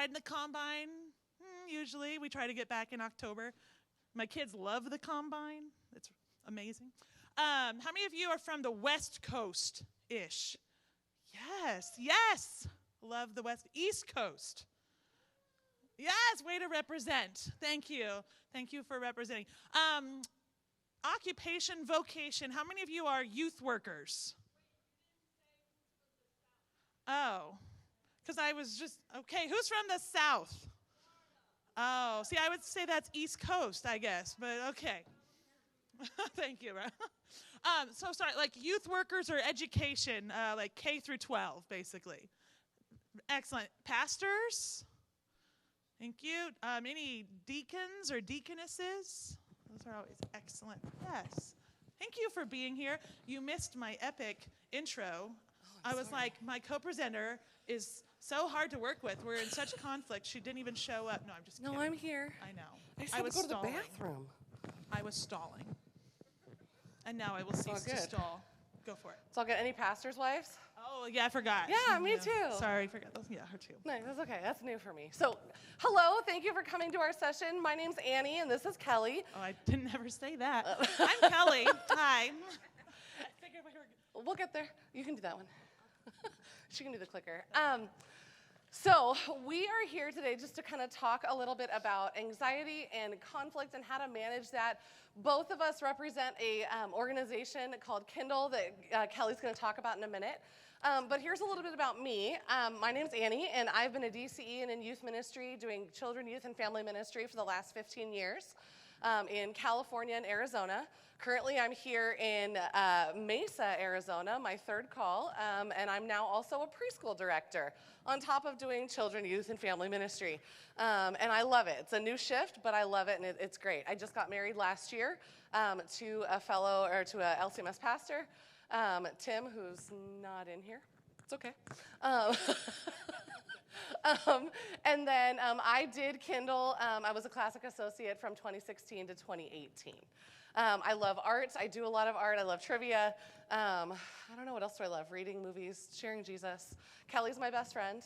riding the combine? Usually. We try to get back in October. My kids love the combine. It's amazing. How many of you are from the West Coast-ish? Yes. Love the East Coast. Yes, way to represent. Thank you. Thank you for representing. Occupation, vocation. How many of you are youth workers? Oh, because I was just, okay, who's from the South? Oh, see, I would say that's East Coast, I guess, but okay. Thank you. So sorry, like youth workers or education, like K through 12, basically. Excellent. Pastors? Thank you. Any deacons or deaconesses? Those are always excellent. Yes. Thank you for being here. You missed my epic intro. I was like, my co-presenter is so hard to work with. We're in such conflict. She didn't even show up. No, I'm just kidding. No, I'm here. I know. I just had to go to the bathroom. I was stalling. And now I will cease to stall. Go for it. So I'll get any pastor's wives? Oh, yeah, I forgot. Yeah, me too. Sorry, forgot those. Yeah, her too. No, that's okay. That's new for me. So, hello. Thank you for coming to our session. My name's Annie, and this is Kelly. Oh, I didn't ever say that. I'm Kelly. Hi. We'll get there. You can do that one. She can do the clicker. So we are here today just to kind of talk a little bit about anxiety and conflict and how to manage that. Both of us represent a organization called Kindle that Kelly's going to talk about in a minute. But here's a little bit about me. My name's Annie, and I've been a DCE and in youth ministry, doing children, youth, and family ministry for the last 15 years in California and Arizona. Currently, I'm here in Mesa, Arizona, my third call, and I'm now also a preschool director on top of doing children, youth, and family ministry. And I love it. It's a new shift, but I love it, and it's great. I just got married last year to a LCMS pastor, Tim, who's not in here. It's okay. And then I did Kindle. I was a classic associate from 2016 to 2018. I love art. I do a lot of art. I love trivia. I don't know, what else do I love? Reading, movies, sharing Jesus. Kelly's my best friend.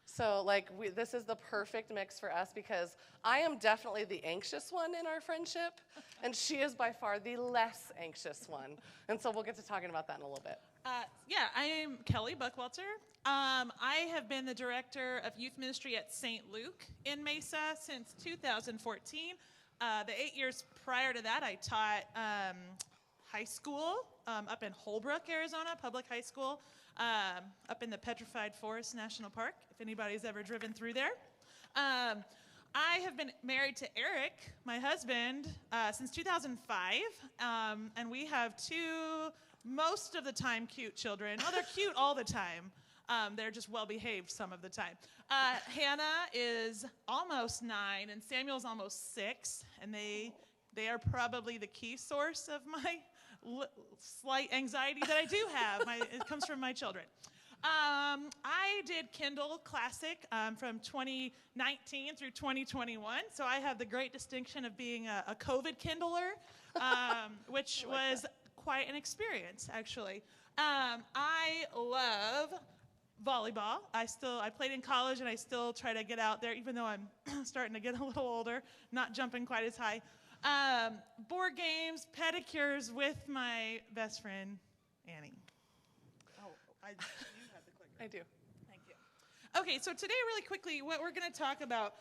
So, this is the perfect mix for us because I am definitely the anxious one in our friendship, and she is by far the less anxious one. And so we'll get to talking about that in a little bit. I am Kelly Buckwalter. I have been the director of youth ministry at St. Luke in Mesa since 2014. The 8 years prior to that, I taught high school up in Holbrook, Arizona, public high school, up in the Petrified Forest National Park, if anybody's ever driven through there. I have been married to Eric, my husband, since 2005, and we have two, most of the time, cute children. Well, they're cute all the time. They're just well-behaved some of the time. Hannah is almost 9, and Samuel's almost 6, and they are probably the key source of my slight anxiety that I do have. It comes from my children. I did Kindle Classic from 2019 through 2021, so I have the great distinction of being a COVID Kindler, which was quite an experience, actually. I love volleyball. I played in college, and I still try to get out there, even though I'm starting to get a little older, not jumping quite as high. Board games, pedicures with my best friend, Annie. Oh, you have the clicker. I do. Thank you. Okay, so today, really quickly, what we're going to talk about,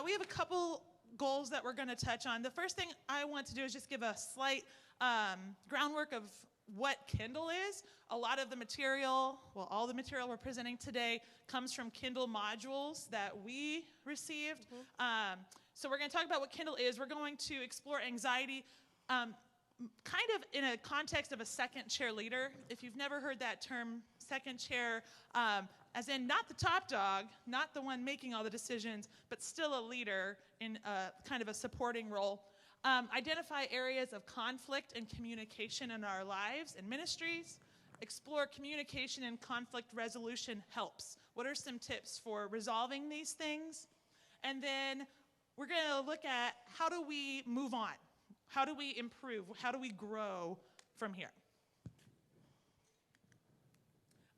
we have a couple goals that we're going to touch on. The first thing I want to do is just give a slight groundwork of what Kindle is. A lot of the material, all the material we're presenting today comes from Kindle modules that we received. Mm-hmm. So we're going to talk about what Kindle is. We're going to explore anxiety kind of in a context of a second chair leader. If you've never heard that term, second chair, as in not the top dog, not the one making all the decisions, but still a leader in kind of a supporting role. Identify areas of conflict and communication in our lives and ministries. Explore communication and conflict resolution helps. What are some tips for resolving these things? And then we're going to look at how do we move on? How do we improve? How do we grow from here?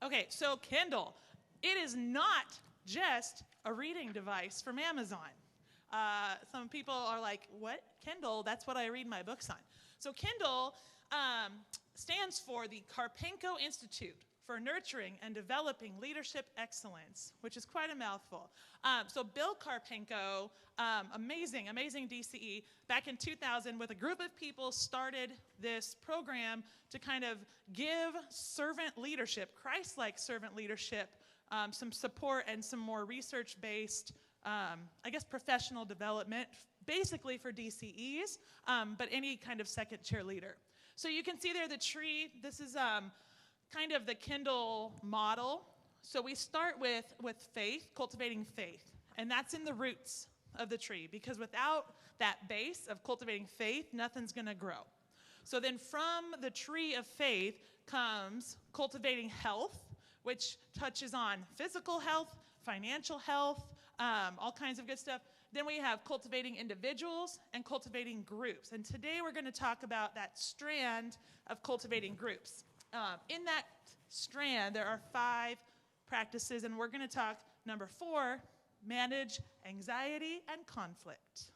Okay, so Kindle. It is not just a reading device from Amazon. Some people are like, what? Kindle? That's what I read my books on. So Kindle stands for the Karpenko Institute for Nurturing and Developing Leadership Excellence, which is quite a mouthful. So Bill Karpenko, amazing DCE, back in 2000 with a group of people started this program to kind of give servant leadership, Christ-like servant leadership, some support and some more research-based, professional development, basically for DCEs, but any kind of second chair leader. So you can see there the tree. This is kind of the Kindle model. So we start with faith, cultivating faith, and that's in the roots of the tree, because without that base of cultivating faith, nothing's going to grow. So then from the tree of faith comes cultivating health, which touches on physical health, financial health, all kinds of good stuff. Then we have cultivating individuals and cultivating groups. And today we're going to talk about that strand of cultivating groups. In that strand, there are 5 practices, and we're going to talk, number 4, manage anxiety and conflict.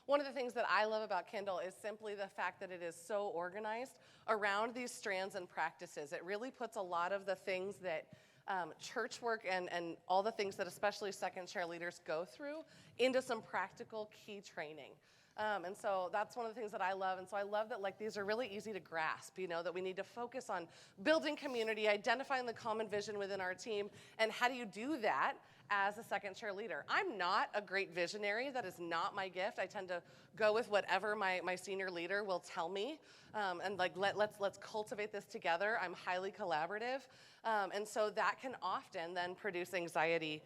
One of the things that I love about Kindle is simply the fact that it is so organized around these strands and practices. It really puts a lot of the things that church work and all the things that especially second chair leaders go through into some practical key training. And so that's one of the things that I love. And so I love that these are really easy to grasp, that we need to focus on building community, identifying the common vision within our team, and how do you do that as a second chair leader. I'm not a great visionary. That is not my gift. I tend to go with whatever my senior leader will tell me, and let's cultivate this together. I'm highly collaborative, and so that can often then produce anxiety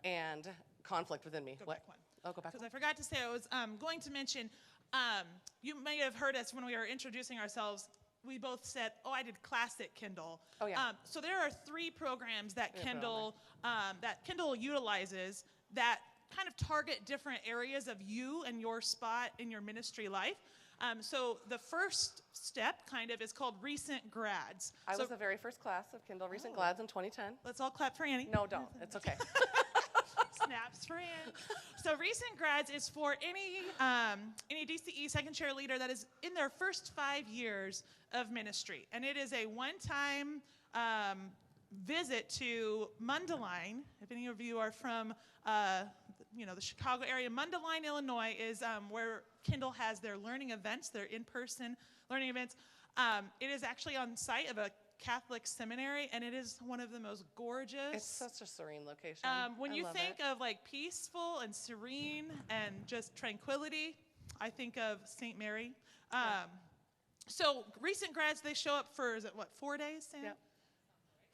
and conflict within me. Go back one. Oh, go back. Because I forgot to say, I was going to mention, you may have heard us when we were introducing ourselves. We both said, I did classic Kindle. Oh, yeah. So there are 3 programs that Kindle utilizes that kind of target different areas of you and your spot in your ministry life. So the first step is called Recent Grads. I was the very first class of Kindle Recent Grads in 2010. Let's all clap for Annie. No, don't. It's okay. Snaps for Ann. So Recent Grads is for any DCE second chair leader that is in their first 5 years of ministry. And it is a one-time visit to Mundelein. If any of you are from the Chicago area, Mundelein, Illinois is where Kindle has their learning events, their in-person learning events. It is actually on site of a Catholic seminary, and it is one of the most gorgeous. It's such a serene location. When you think of peaceful and serene and just tranquility, I think of St. Mary. So Recent Grads, they show up for, 4 days, Sam? Yep.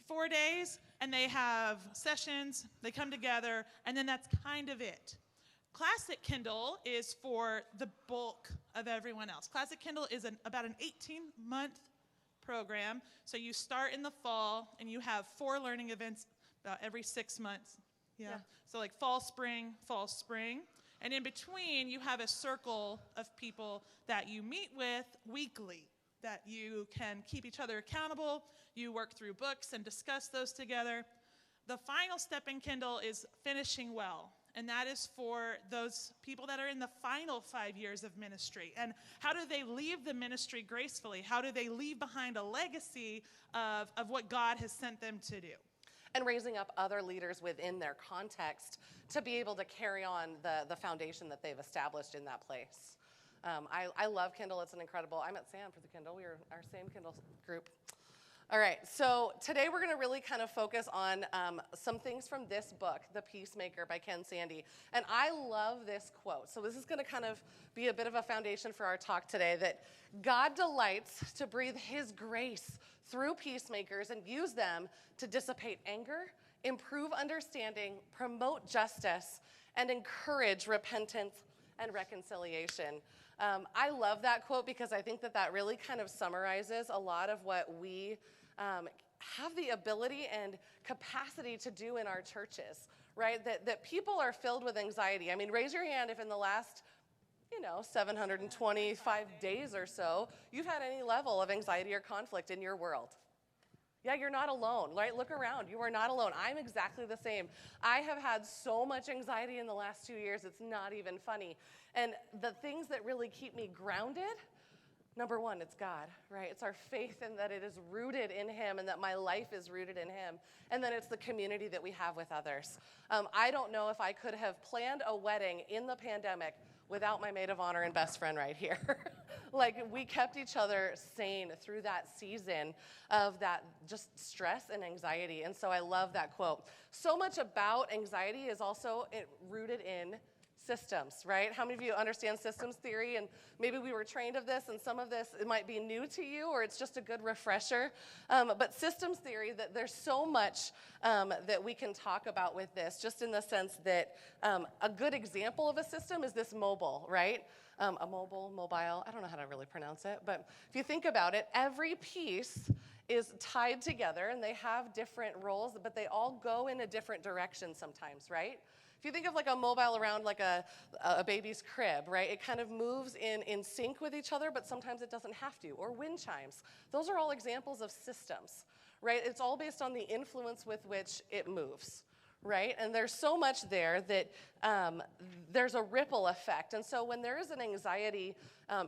4 days, and they have sessions, they come together, and then that's kind of it. Classic Kindle is for the bulk of everyone else. Classic Kindle is about an 18-month program. So you start in the fall, and you have 4 learning events about every 6 months. Yeah. So fall, spring. And in between, you have a circle of people that you meet with weekly, that you can keep each other accountable. You work through books and discuss those together. The final step in Kindle is finishing well. And that is for those people that are in the final 5 years of ministry. And how do they leave the ministry gracefully? How do they leave behind a legacy of what God has sent them to do? And raising up other leaders within their context to be able to carry on the foundation that they've established in that place. I love Kindle. It's an incredible. I met Sam for the Kindle. We were our same Kindle group. All right, so today we're going to really kind of focus on some things from this book, The Peacemaker by Ken Sande. And I love this quote. So this is going to kind of be a bit of a foundation for our talk today, that God delights to breathe his grace through peacemakers and use them to dissipate anger, improve understanding, promote justice, and encourage repentance and reconciliation. I love that quote because I think that really kind of summarizes a lot of what we have the ability and capacity to do in our churches, right? That people are filled with anxiety. I mean, raise your hand if in the last, 725 days or so, you've had any level of anxiety or conflict in your world. Yeah, you're not alone, right? Look around. You are not alone. I'm exactly the same. I have had so much anxiety in the last 2 years, it's not even funny. And the things that really keep me grounded, number one, it's God, right? It's our faith in that it is rooted in Him and that my life is rooted in Him. And then it's the community that we have with others. I don't know if I could have planned a wedding in the pandemic without my maid of honor and best friend right here. Like, we kept each other sane through that season of that just stress and anxiety. And so I love that quote. So much about anxiety is also rooted in systems, right? How many of you understand systems theory? And maybe we were trained of this, and some of this, it might be new to you, or it's just a good refresher. But systems theory, that there's so much that we can talk about with this, just in the sense that a good example of a system is this mobile, right? Mobile, I don't know how to really pronounce it, but if you think about it, every piece is tied together, and they have different roles, but they all go in a different direction sometimes, right? If you think of like a mobile around like a baby's crib, right? It kind of moves in sync with each other, but sometimes it doesn't have to. Or wind chimes. Those are all examples of systems, right? It's all based on the influence with which it moves, right? And there's so much there that there's a ripple effect. And so when there is an anxiety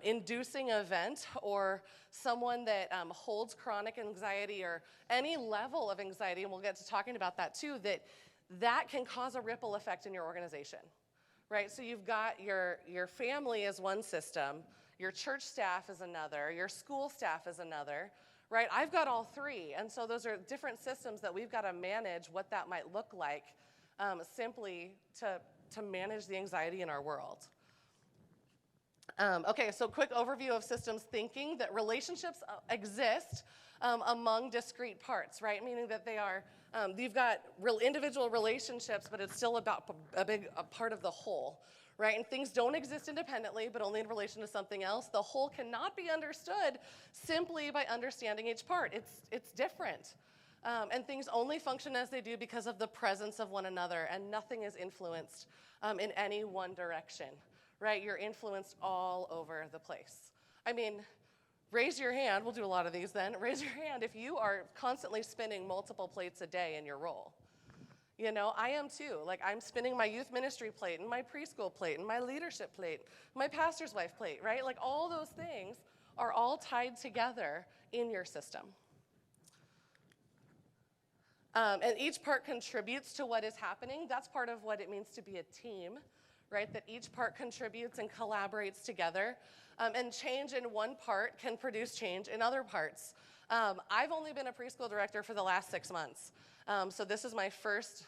inducing event, or someone that holds chronic anxiety or any level of anxiety, and we'll get to talking about that too, that can cause a ripple effect in your organization, right? So you've got your family as one system, your church staff is another, your school staff is another, right? I've got all three, and so those are different systems that we've got to manage what that might look like, simply to manage the anxiety in our world. Okay, so quick overview of systems thinking, that relationships exist among discrete parts, right? Meaning that they are, you've got real individual relationships, but it's still about a part of the whole, right? And things don't exist independently, but only in relation to something else. The whole cannot be understood simply by understanding each part. It's different. And things only function as they do because of the presence of one another, and nothing is influenced in any one direction, right? You're influenced all over the place. I mean, raise your hand. We'll do a lot of these then. Raise your hand if you are constantly spinning multiple plates a day in your role. You know, I am too. Like, I'm spinning my youth ministry plate and my preschool plate and my leadership plate, my pastor's wife plate, right? Like, all those things are all tied together in your system. And each part contributes to what is happening. That's part of what it means to be a team, right? That each part contributes and collaborates together. And change in one part can produce change in other parts. I've only been a preschool director for the last 6 months. So this is my first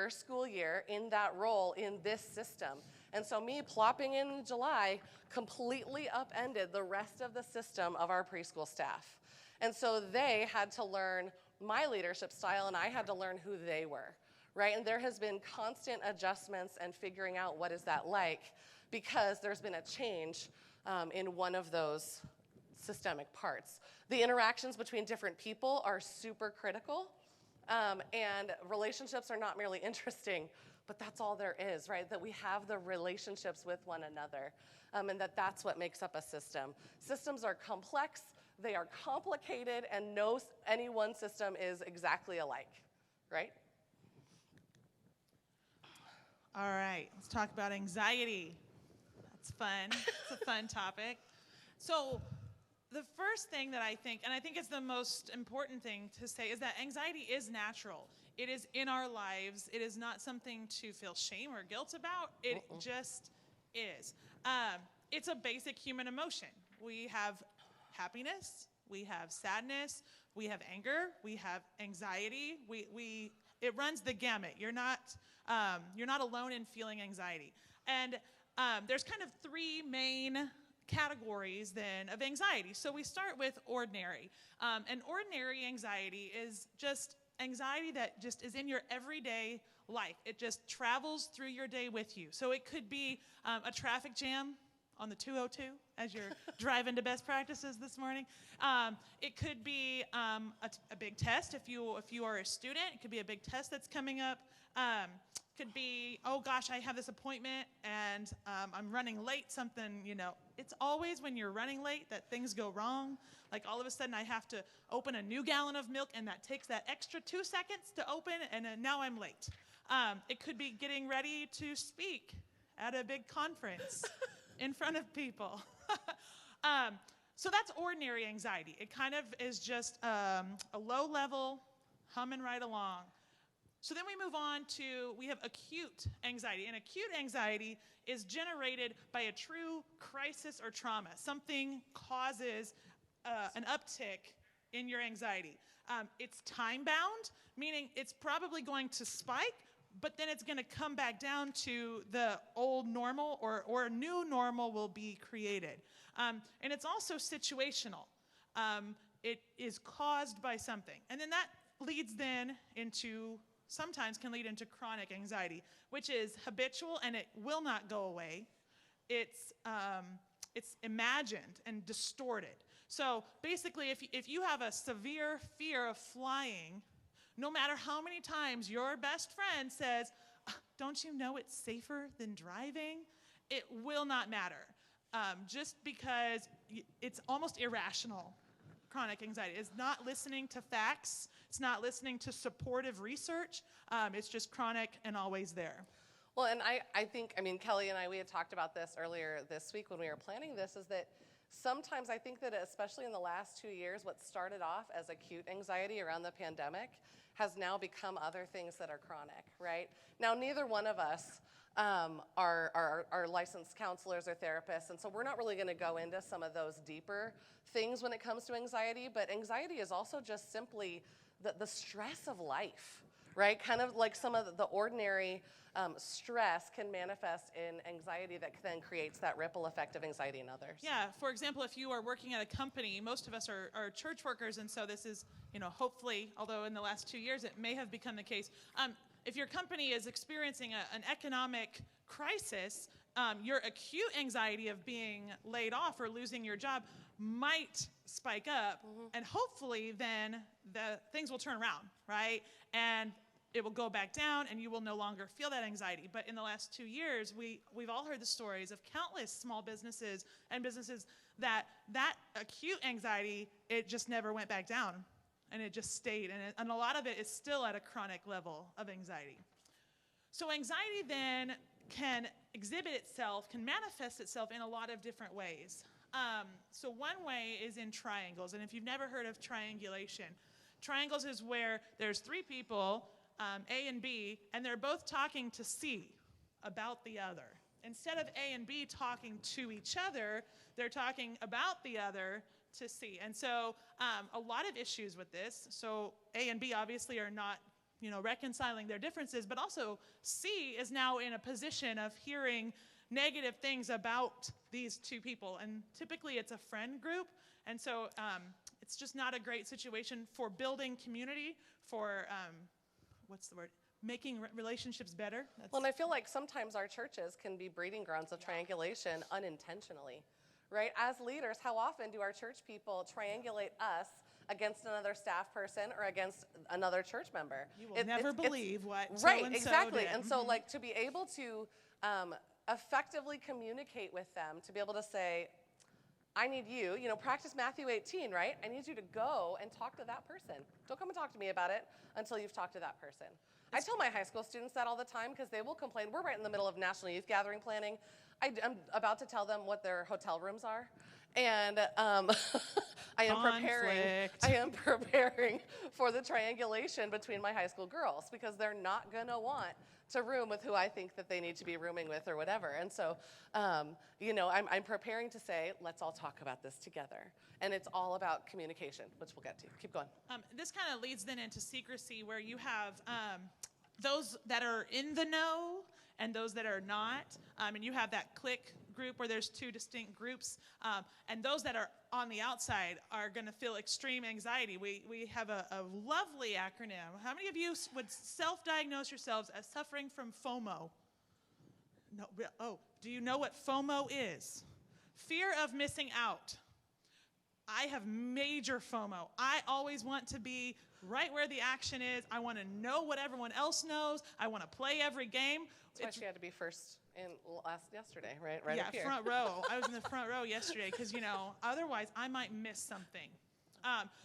school year in that role in this system. And so me plopping in July completely upended the rest of the system of our preschool staff. And so they had to learn my leadership style, and I had to learn who they were, right? And there has been constant adjustments and figuring out what is that like, because there's been a change in one of those systemic parts. The interactions between different people are super critical, and relationships are not merely interesting, but that's all there is, right? That we have the relationships with one another, and that's what makes up a system. Systems are complex, they are complicated, and no any one system is exactly alike, right? All right, let's talk about anxiety. That's fun. It's a fun topic. So the first thing that I think it's the most important thing to say, is that anxiety is natural. It is in our lives. It is not something to feel shame or guilt about. It just is. It's a basic human emotion. We have happiness, we have sadness, we have anger, we have anxiety. It runs the gamut. You're not alone in feeling anxiety. And there's kind of three main categories then of anxiety. So we start with ordinary. And ordinary anxiety is just anxiety that just is in your everyday life. It just travels through your day with you. So it could be a traffic jam on the 202 as you're driving to best practices this morning. It could be a big test if you are a student. It could be a big test that's coming up. Could be, oh gosh, I have this appointment and I'm running late, something, It's always when you're running late that things go wrong. Like all of a sudden I have to open a new gallon of milk and that takes that extra 2 seconds to open and now I'm late. It could be getting ready to speak at a big conference in front of people. So that's ordinary anxiety. It kind of is just a low level, humming right along. So then we move on to, we have acute anxiety. And acute anxiety is generated by a true crisis or trauma. Something causes an uptick in your anxiety. It's time-bound, meaning it's probably going to spike, but then it's going to come back down to the old normal or a new normal will be created. And it's also situational. It is caused by something. And then that leads then into sometimes can lead into chronic anxiety, which is habitual and it will not go away. It's imagined and distorted. So basically, if you have a severe fear of flying, no matter how many times your best friend says, don't you know it's safer than driving? It will not matter. Just because it's almost irrational. Chronic anxiety is not listening to facts. It's not listening to supportive research. It's just chronic and always there. Well, and I think, Kelly and I, we had talked about this earlier this week when we were planning this, is that sometimes I think that especially in the last 2 years, what started off as acute anxiety around the pandemic has now become other things that are chronic, right? Now, neither one of us are licensed counselors or therapists, and so we're not really going to go into some of those deeper things when it comes to anxiety, but anxiety is also just simply the stress of life, right? Kind of like some of the ordinary stress can manifest in anxiety that then creates that ripple effect of anxiety in others. Yeah, for example, if you are working at a company, most of us are church workers, and so this is, hopefully, although in the last 2 years it may have become the case, if your company is experiencing an economic crisis, your acute anxiety of being laid off or losing your job might spike up, and hopefully then the things will turn around, right? And it will go back down, and you will no longer feel that anxiety. But in the last 2 years, we've all heard the stories of countless small businesses and businesses that acute anxiety, it just never went back down, and it just stayed. And a lot of it is still at a chronic level of anxiety. So anxiety then can exhibit itself, can manifest itself in a lot of different ways. So one way is in triangles, and if you've never heard of triangulation, triangles is where there's 3 people, A and B, and they're both talking to C about the other. Instead of A and B talking to each other, they're talking about the other to C. And so a lot of issues with this. So A and B obviously are not, reconciling their differences, but also C is now in a position of hearing negative things about these 2 people. And typically it's a friend group. And so it's just not a great situation for building community, for, making relationships better. Well, and I feel like sometimes our churches can be breeding grounds of triangulation unintentionally, right? As leaders, how often do our church people triangulate us against another staff person or against another church member? You will never believe what right, so-and-so exactly. did. And so, to be able to effectively communicate with them, to be able to say, I need you, practice Matthew 18, right? I need you to go and talk to that person. Don't come and talk to me about it until you've talked to that person. I tell my high school students that all the time because they will complain. We're right in the middle of National Youth Gathering planning. I'm about to tell them what their hotel rooms are. And I am preparing for the triangulation between my high school girls because they're not going to want to room with who I think that they need to be rooming with or whatever. And so, I'm preparing to say, let's all talk about this together. And it's all about communication, which we'll get to. Keep going. This kind of leads then into secrecy, where you have those that are in the know and those that are not. And you have that clique group where there's 2 distinct groups. And those that are on the outside are going to feel extreme anxiety. We have a lovely acronym. How many of you would self-diagnose yourselves as suffering from FOMO? No. Oh, do you know what FOMO is? Fear of missing out. I have major FOMO. I always want to be right where the action is. I want to know what everyone else knows. I want to play every game. That's why she had to be first in yesterday, right? Yeah, up here. front row. I was in the front row yesterday because, otherwise I might miss something.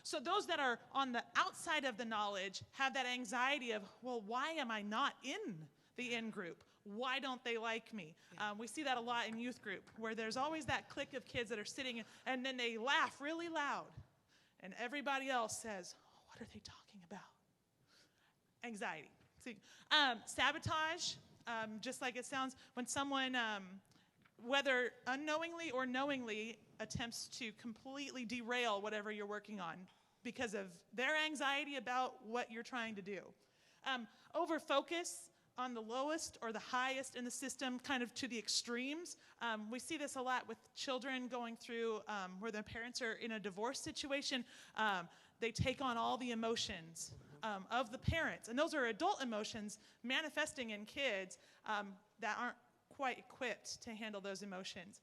So those that are on the outside of the knowledge have that anxiety of, well, why am I not in the in-group? Why don't they like me? We see that a lot in youth group, where there's always that clique of kids that are sitting, and then they laugh really loud, and everybody else says, oh, what are they talking about? Anxiety. See, sabotage, just like it sounds, when someone, whether unknowingly or knowingly, attempts to completely derail whatever you're working on because of their anxiety about what you're trying to do. Over-focus on the lowest or the highest in the system, kind of to the extremes. We see this a lot with children going through where their parents are in a divorce situation. They take on all the emotions of the parents, and those are adult emotions manifesting in kids that aren't quite equipped to handle those emotions.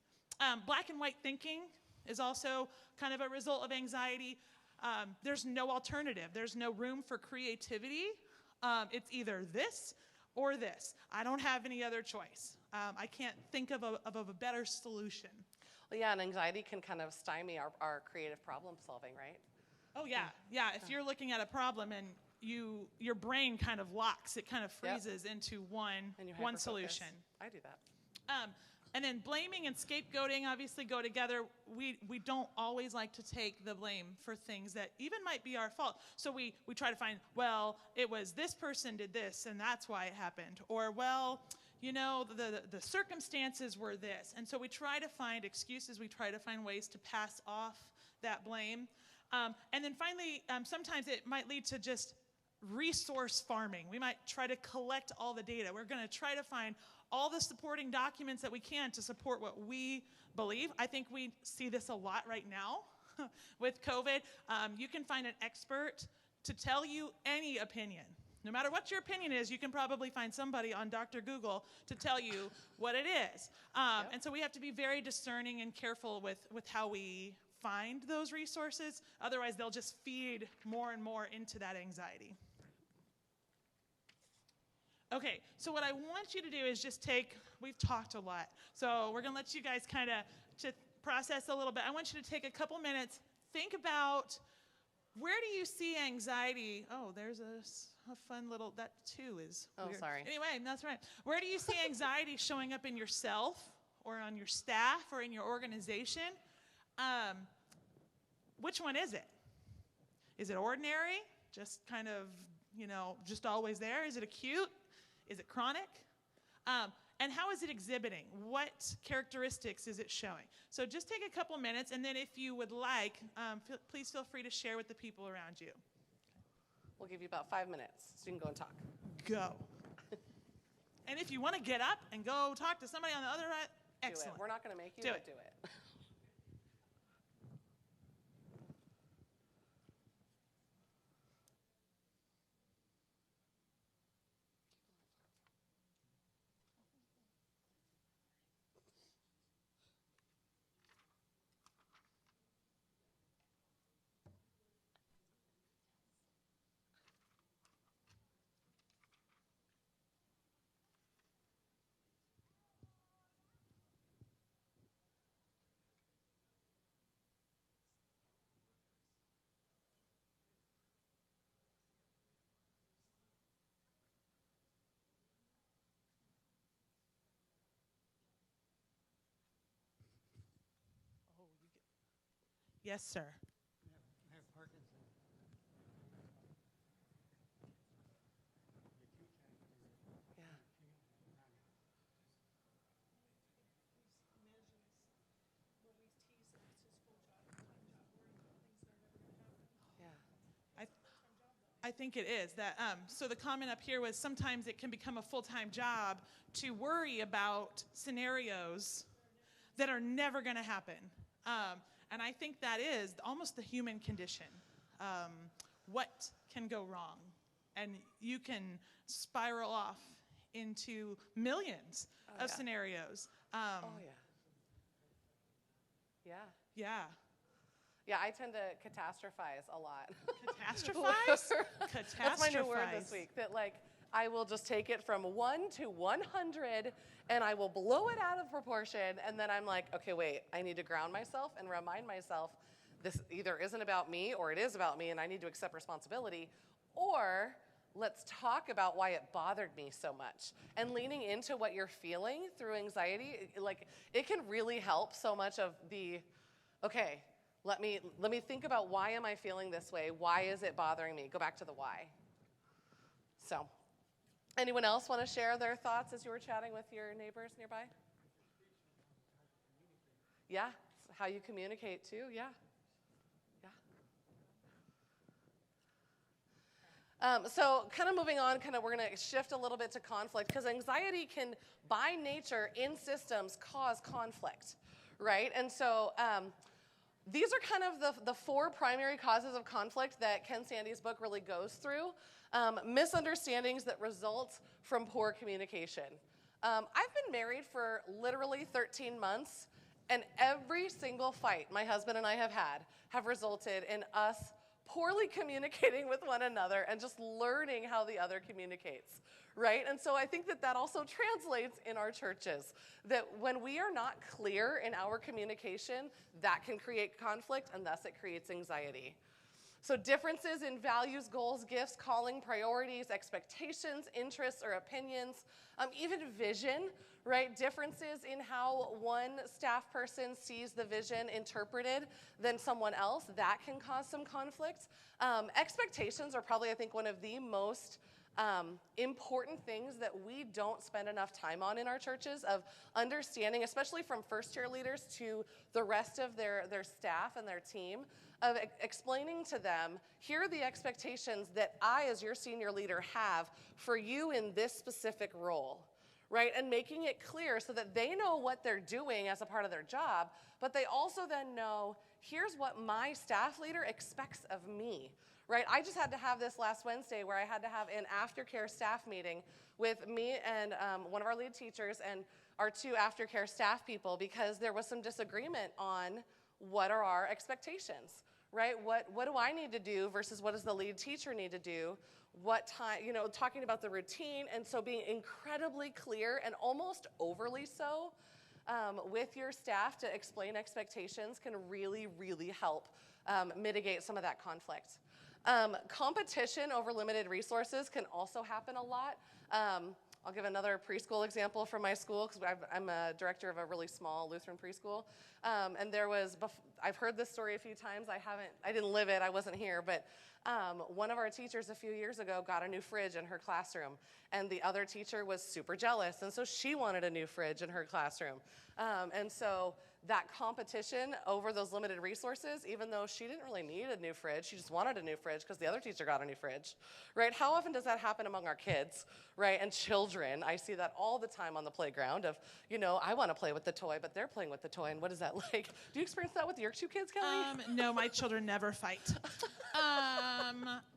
Black and white thinking is also kind of a result of anxiety. There's no alternative. There's no room for creativity. It's either this or this. I don't have any other choice. I can't think of a better solution. Well, yeah, and anxiety can kind of stymie our creative problem solving, right? Oh, yeah. Yeah, if you're looking at a problem and your brain kind of locks, it kind of freezes into one solution. I do that. And then blaming and scapegoating obviously go together. We don't always like to take the blame for things that even might be our fault. So we try to find, well, it was this person did this and that's why it happened. Or, well, the circumstances were this. And so we try to find excuses. We try to find ways to pass off that blame. And then finally, sometimes it might lead to just resource farming. We might try to collect all the data. We're going to try to find all the supporting documents that we can to support what we believe. I think we see this a lot right now with COVID. You can find an expert to tell you any opinion. No matter what your opinion is, you can probably find somebody on Dr. Google to tell you what it is. And so we have to be very discerning and careful with how we find those resources. Otherwise, they'll just feed more and more into that anxiety. Okay, so what I want you to do is just we've talked a lot, so we're going to let you guys kind of to process a little bit. I want you to take a couple minutes, think about where do you see anxiety? Oh, there's a fun little, that too is weird. Sorry. Anyway, that's right. Where do you see anxiety showing up in yourself or on your staff or in your organization? Which one is it? Is it ordinary? Just kind of, just always there? Is it acute? Is it chronic? And how is it exhibiting? What characteristics is it showing? So just take a couple minutes, and then if you would like, please feel free to share with the people around you. We'll give you about 5 minutes so you can go and talk. Go. And if you want to get up and go talk to somebody on the other side, excellent. Do it. We're not going to make you, do it. Yes, sir. I have Parkinson's. Yeah. I think it is that. So the comment up here was sometimes it can become a full-time job to worry about scenarios that are never going to happen. And I think that is almost the human condition. What can go wrong? And you can spiral off into millions of scenarios. Oh, yeah. Yeah. Yeah. Yeah, I tend to catastrophize a lot. Catastrophize? That's my new word this Catastrophize. week. That like I will just take it from 1 to 100 and I will blow it out of proportion. And then I'm like, okay, wait, I need to ground myself and remind myself this either isn't about me or it is about me and I need to accept responsibility. Or let's talk about why it bothered me so much. And leaning into what you're feeling through anxiety, like it can really help so much of the, okay, let me think about why am I feeling this way? Why is it bothering me? Go back to the why. So, anyone else want to share their thoughts as you were chatting with your neighbors nearby? Yeah, how you communicate too, yeah. So kind of moving on, we're going to shift a little bit to conflict because anxiety can, by nature, in systems, cause conflict, right? And so these are kind of the 4 primary causes of conflict that Ken Sande's book really goes through. Misunderstandings that result from poor communication. I've been married for literally 13 months, and every single fight my husband and I have resulted in us poorly communicating with one another and just learning how the other communicates, right? And so I think that also translates in our churches, that when we are not clear in our communication, that can create conflict and thus it creates anxiety. So differences in values, goals, gifts, calling, priorities, expectations, interests, or opinions, even vision, right? Differences in how one staff person sees the vision interpreted than someone else, that can cause some conflict. Expectations are probably, I think, one of the most important things that we don't spend enough time on in our churches, of understanding, especially from first-year leaders to the rest of their staff and their team, of explaining to them, here are the expectations that I, as your senior leader, have for you in this specific role, right? And making it clear so that they know what they're doing as a part of their job, but they also then know, here's what my staff leader expects of me, right? I just had to have this last Wednesday where I had to have an aftercare staff meeting with me and one of our lead teachers and our 2 aftercare staff people, because there was some disagreement on what are our expectations, right? What do I need to do versus what does the lead teacher need to do? What time, talking about the routine. And so being incredibly clear and almost overly so with your staff to explain expectations can really, really help mitigate some of that conflict. Competition over limited resources can also happen a lot. I'll give another preschool example from my school, because I'm a director of a really small Lutheran preschool. And there was, I've heard this story a few times. I didn't live it, I wasn't here, but one of our teachers a few years ago got a new fridge in her classroom, and the other teacher was super jealous, and so she wanted a new fridge in her classroom. And so that competition over those limited resources, even though she didn't really need a new fridge, she just wanted a new fridge because the other teacher got a new fridge, right? How often does that happen among our kids, right? And children, I see that all the time on the playground of, I want to play with the toy, but they're playing with the toy, and what is that like? Do you experience that with your 2 kids, Kelly? No, my children never fight.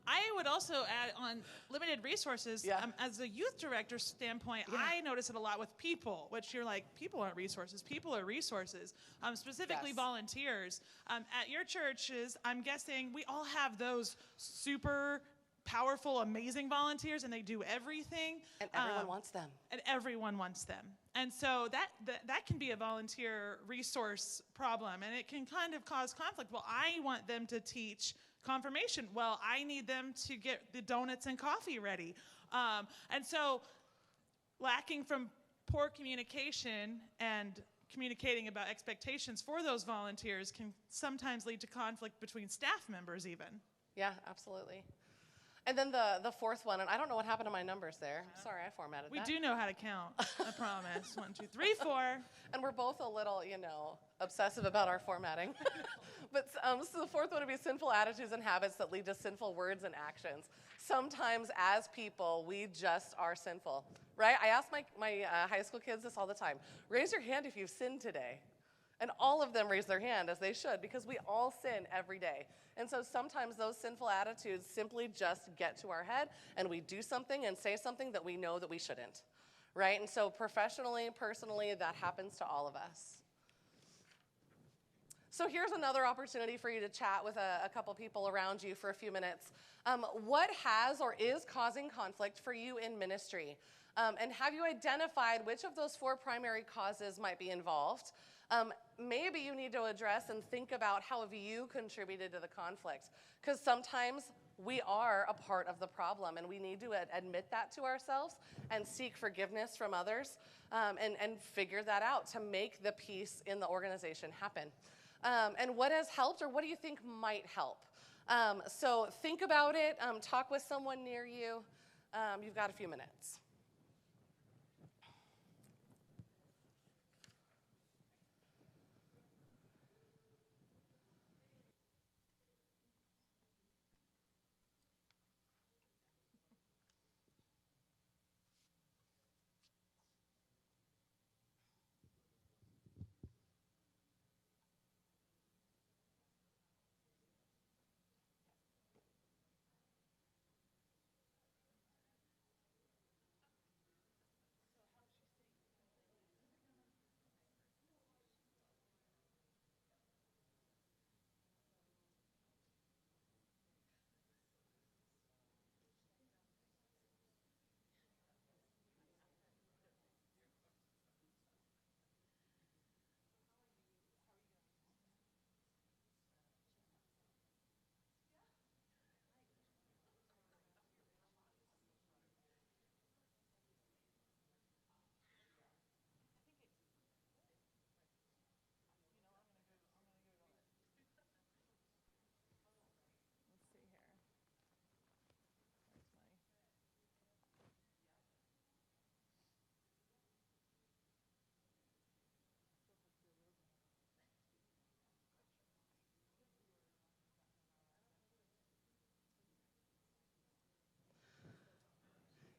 I would also add on limited resources. Yeah. As a youth director standpoint, Yeah. I notice it a lot with people, which you're like, people aren't resources. People are resources, specifically Yes. volunteers. At your churches, I'm guessing we all have those super powerful, amazing volunteers, and they do everything. And everyone wants them. And everyone wants them. And so that can be a volunteer resource problem, and it can kind of cause conflict. Well, I want them to teach confirmation. Well, I need them to get the donuts and coffee ready. And so lacking from poor communication and communicating about expectations for those volunteers can sometimes lead to conflict between staff members even. Yeah, absolutely. And then the 4th one, and I don't know what happened to my numbers there. Sorry, I formatted We that. do know how to count, I promise. 1, 2, 3, 4. And we're both a little, obsessive about our formatting. But so the 4th one would be sinful attitudes and habits that lead to sinful words and actions. Sometimes as people, we just are sinful, right? I ask my high school kids this all the time. Raise your hand if you've sinned today. And all of them raise their hand, as they should, because we all sin every day. And so sometimes those sinful attitudes simply just get to our head, and we do something and say something that we know that we shouldn't, right? And so professionally, personally, that happens to all of us. So here's another opportunity for you to chat with a couple people around you for a few minutes. What has or is causing conflict for you in ministry? And have you identified which of those 4 primary causes might be involved? Maybe you need to address and think about how have you contributed to the conflict. Because sometimes we are a part of the problem, and we need to admit that to ourselves and seek forgiveness from others, and figure that out to make the peace in the organization happen. And what has helped, or what do you think might help? So think about it. Talk with someone near you. You've got a few minutes.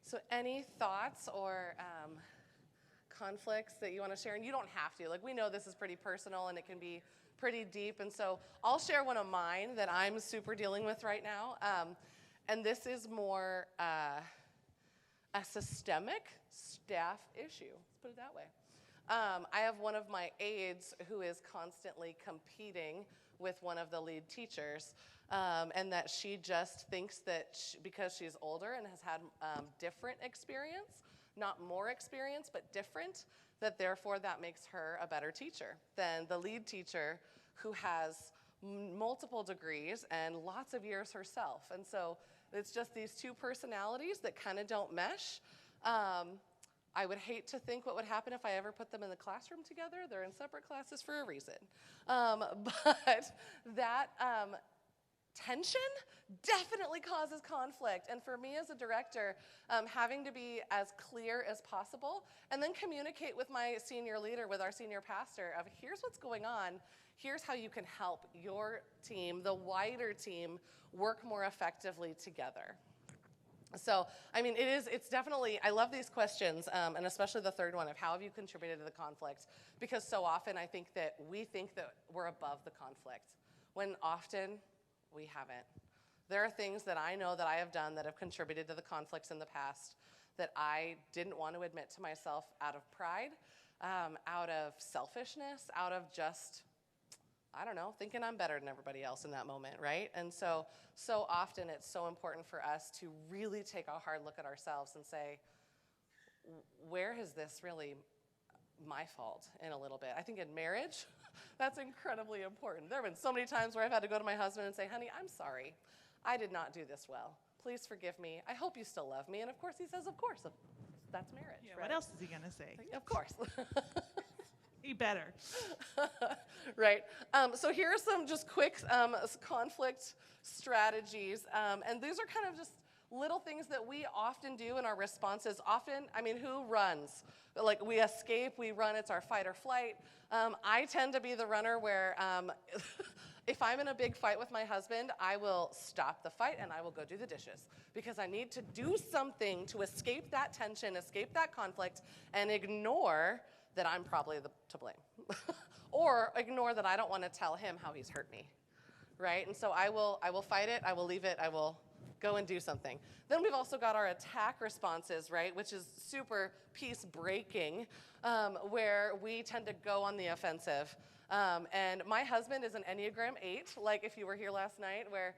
So any thoughts or conflicts that you want to share? And you don't have to. Like, we know this is pretty personal and it can be pretty deep. And so I'll share one of mine that I'm super dealing with right now. And this is more a systemic staff issue. Let's put it that way. I have one of my aides who is constantly competing with one of the lead teachers, and that she just thinks that because she's older and has had different experience, not more experience, but different, that therefore that makes her a better teacher than the lead teacher who has multiple degrees and lots of years herself. And so it's just these two personalities that kind of don't mesh. I would hate to think what would happen if I ever put them in the classroom together. They're in separate classes for a reason. But that tension definitely causes conflict. And for me as a director, having to be as clear as possible and then communicate with my senior leader, with our senior pastor, of here's what's going on, here's how you can help your team, the wider team, work more effectively together. So, I mean, it's definitely, I love these questions, and especially the third one of how have you contributed to the conflict? Because so often I think that we think that we're above the conflict, when often we haven't. There are things that I know that I have done that have contributed to the conflicts in the past that I didn't want to admit to myself out of pride, out of selfishness, out of just, I don't know, thinking I'm better than everybody else in that moment, right? And so often it's so important for us to really take a hard look at ourselves and say, where is this really my fault in a little bit? I think in marriage, that's incredibly important. There have been so many times where I've had to go to my husband and say, honey, I'm sorry. I did not do this well. Please forgive me. I hope you still love me. And of course he says, of course. That's marriage, Yeah, right? what else is he going to say? Of course. He better. Right. So here are some just quick conflict strategies. And these are kind of just little things that we often do in our responses. Often, I mean, who runs? Like, we escape, we run, it's our fight or flight. I tend to be the runner where if I'm in a big fight with my husband, I will stop the fight and I will go do the dishes because I need to do something to escape that tension, escape that conflict, and ignore that I'm probably to blame. Or ignore that I don't want to tell him how he's hurt me, right? And so I will fight it, I will leave it, I will go and do something. Then we've also got our attack responses, right, which is super peace breaking, where we tend to go on the offensive. And my husband is an Enneagram 8, like if you were here last night where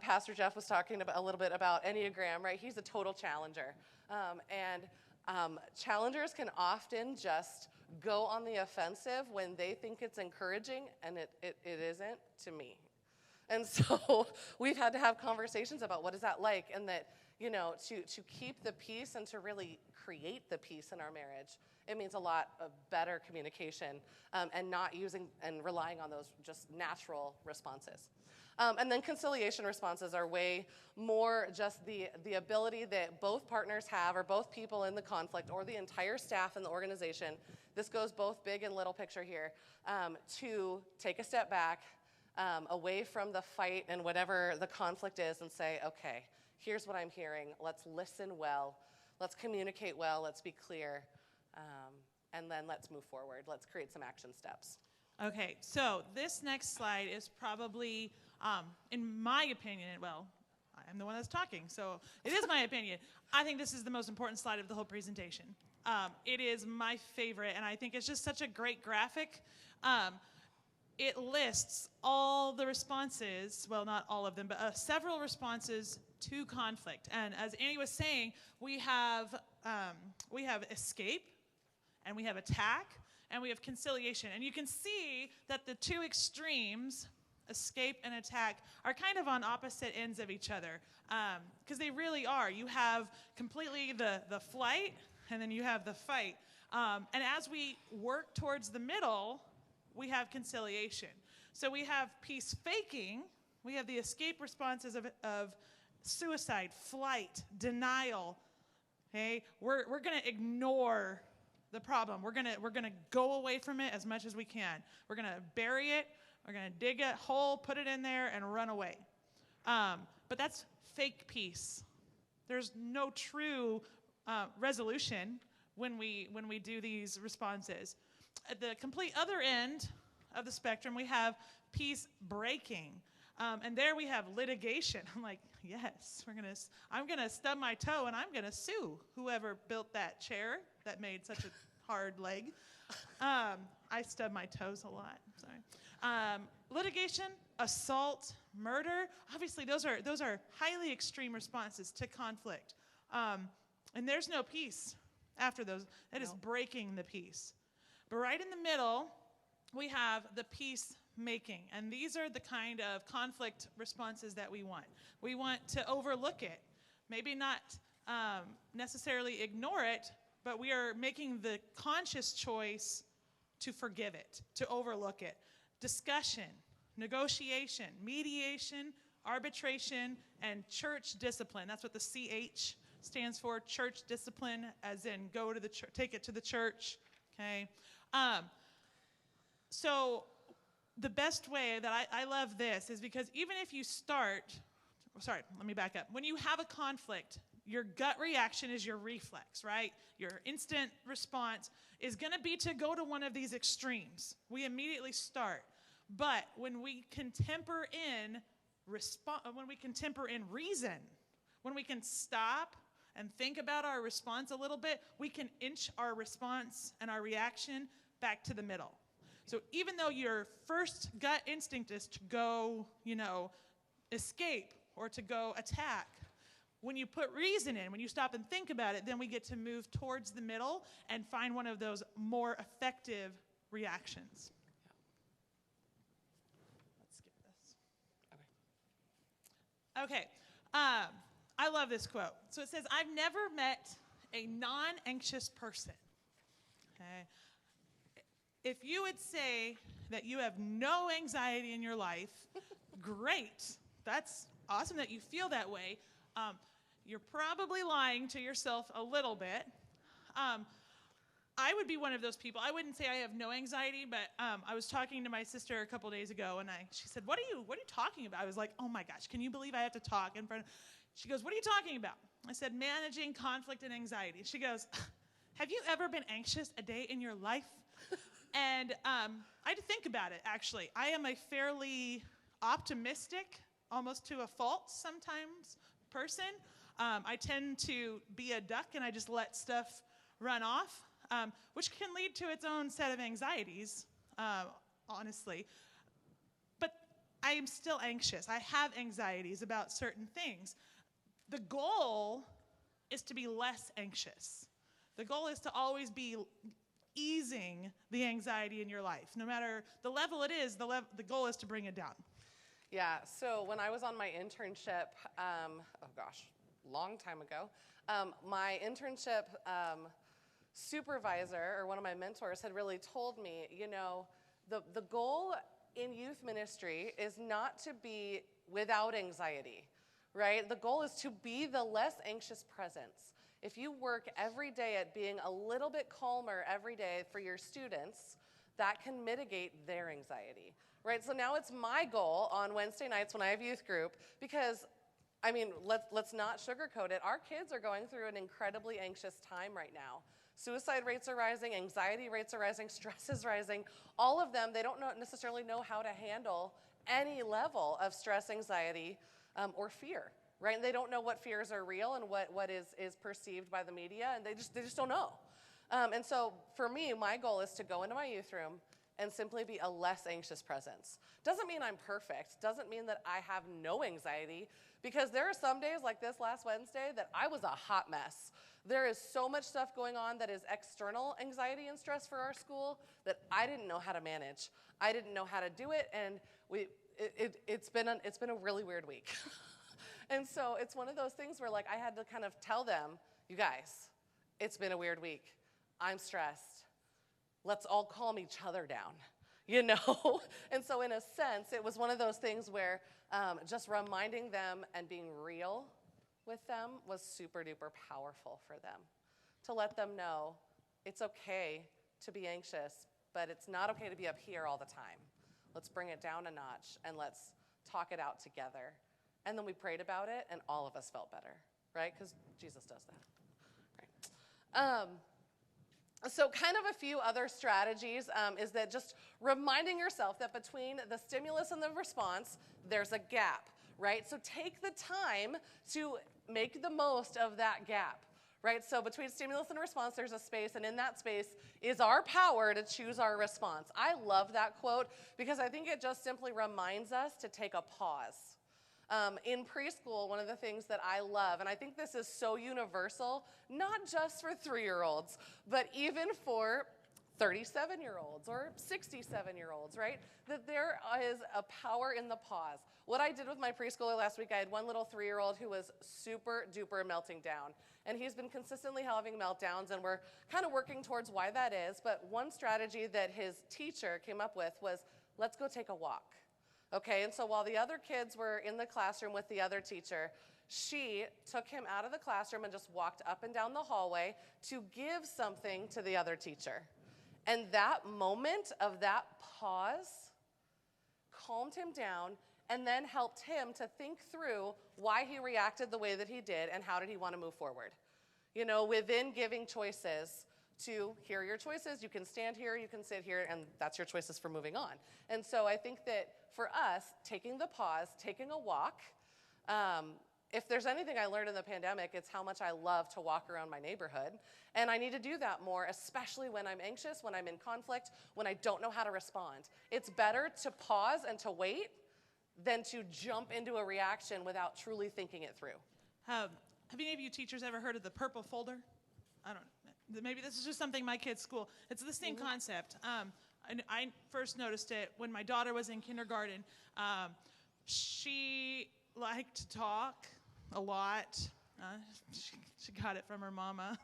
Pastor Jeff was talking about a little bit about Enneagram, right? He's a total challenger. Challengers can often just go on the offensive when they think it's encouraging, and it isn't to me. And so we've had to have conversations about what is that like, and that, to keep the peace and to really create the peace in our marriage, it means a lot of better communication and not using and relying on those just natural responses. And then conciliation responses are way more just the ability that both partners have, or both people in the conflict, or the entire staff in the organization, this goes both big and little picture here, to take a step back, away from the fight and whatever the conflict is, and say, okay, here's what I'm hearing. Let's listen well. Let's communicate well. Let's be clear. And then let's move forward. Let's create some action steps. Okay, so this next slide is probably, in my opinion, well, I'm the one that's talking, so it is my opinion. I think this is the most important slide of the whole presentation. It is my favorite, and I think it's just such a great graphic. It lists all the responses, well, not all of them, but several responses to conflict. And as Annie was saying, we have escape, and we have attack, and we have conciliation. And you can see that the two extremes, escape and attack, are kind of on opposite ends of each other, because they really are. You have completely the flight, and then you have the fight. And as we work towards the middle, we have conciliation. So we have peace faking, we have the escape responses of suicide, flight, denial. Okay, we're going to ignore the problem. We're gonna go away from it as much as we can. We're gonna bury it. We're gonna dig a hole, put it in there, and run away. But that's fake peace. There's no true resolution when we do these responses. At the complete other end of the spectrum, we have peace breaking. And there we have litigation. I'm like, yes, I'm gonna stub my toe and I'm gonna sue whoever built that chair that made such a hard leg. I stub my toes a lot. Sorry. Litigation, assault, murder. Obviously, those are highly extreme responses to conflict. And there's no peace after those. That is breaking the peace. But right in the middle, we have the peacemaking. And these are the kind of conflict responses that we want. We want to overlook it. Maybe not necessarily ignore it, but we are making the conscious choice to forgive it, to overlook it. Discussion, negotiation, mediation, arbitration, and church discipline. That's what the CH stands for, church discipline, as in go to the church, take it to the church, okay? So the best way that I love this is because even if you let me back up. When you have a conflict, your gut reaction is your reflex, right? Your instant response is going to be to go to one of these extremes. We immediately start. But when we can temper in reason, when we can stop and think about our response a little bit, we can inch our response and our reaction back to the middle. So even though your first gut instinct is to go, escape or to go attack, when you put reason in, when you stop and think about it, then we get to move towards the middle and find one of those more effective reactions. Let's skip this. Okay. I love this quote. So it says, I've never met a non-anxious person. Okay. If you would say that you have no anxiety in your life, great. That's awesome that you feel that way. You're probably lying to yourself a little bit. I would be one of those people. I wouldn't say I have no anxiety, but I was talking to my sister a couple days ago, and she said, what are you talking about? I was like, oh my gosh, can you believe I have to talk in front of... She goes, what are you talking about? I said, managing conflict and anxiety. She goes, have you ever been anxious a day in your life? And I had to think about it, actually. I am a fairly optimistic, almost to a fault sometimes, person. I tend to be a duck, and I just let stuff run off, which can lead to its own set of anxieties honestly. But I am still anxious. I have anxieties about certain things. The goal is to be less anxious. The goal is to always be easing the anxiety in your life. No matter the level it is, the goal is to bring it down. Yeah, so when I was on my internship, long time ago, my internship supervisor, or one of my mentors, had really told me, the goal in youth ministry is not to be without anxiety, right? The goal is to be the less anxious presence. If you work every day at being a little bit calmer every day for your students, that can mitigate their anxiety, right? So now it's my goal on Wednesday nights when I have youth group, because, let's not sugarcoat it. Our kids are going through an incredibly anxious time right now. Suicide rates are rising, anxiety rates are rising, stress is rising. All of them, they don't necessarily know how to handle any level of stress, anxiety, or fear. Right? They don't know what fears are real and what is perceived by the media, and they just don't know. And so for me, my goal is to go into my youth room and simply be a less anxious presence. Doesn't mean I'm perfect. Doesn't mean that I have no anxiety, because there are some days like this last Wednesday that I was a hot mess. There is so much stuff going on that is external anxiety and stress for our school that I didn't know how to manage. I didn't know how to do it, and it's been a really weird week. And so it's one of those things where I had to kind of tell them, you guys, it's been a weird week. I'm stressed. Let's all calm each other down, And so in a sense, it was one of those things where just reminding them and being real with them was super duper powerful for them. To let them know it's okay to be anxious, but it's not okay to be up here all the time. Let's bring it down a notch and let's talk it out together. And then we prayed about it, and all of us felt better, right? Because Jesus does that, right? So kind of a few other strategies is that just reminding yourself that between the stimulus and the response, there's a gap, right? So take the time to make the most of that gap, right? So between stimulus and response, there's a space, and in that space is our power to choose our response. I love that quote because I think it just simply reminds us to take a pause. In preschool, one of the things that I love, and I think this is so universal, not just for 3-year-olds, but even for 37-year-olds or 67-year-olds, right? That there is a power in the pause. What I did with my preschooler last week, I had one little 3-year-old who was super duper melting down. And he's been consistently having meltdowns, and we're kind of working towards why that is. But one strategy that his teacher came up with was, let's go take a walk. Okay, and so while the other kids were in the classroom with the other teacher, she took him out of the classroom and just walked up and down the hallway to give something to the other teacher. And that moment of that pause calmed him down and then helped him to think through why he reacted the way that he did and how did he want to move forward. Within giving choices to here are your choices, you can stand here, you can sit here, and that's your choices for moving on. And so I think that for us, taking the pause, taking a walk, if there's anything I learned in the pandemic, it's how much I love to walk around my neighborhood. And I need to do that more, especially when I'm anxious, when I'm in conflict, when I don't know how to respond. It's better to pause and to wait than to jump into a reaction without truly thinking it through. Have any of you teachers ever heard of the purple folder? I don't know. Maybe this is just something my kids' school. It's the same concept. I first noticed it when my daughter was in kindergarten. She liked to talk a lot. She got it from her mama.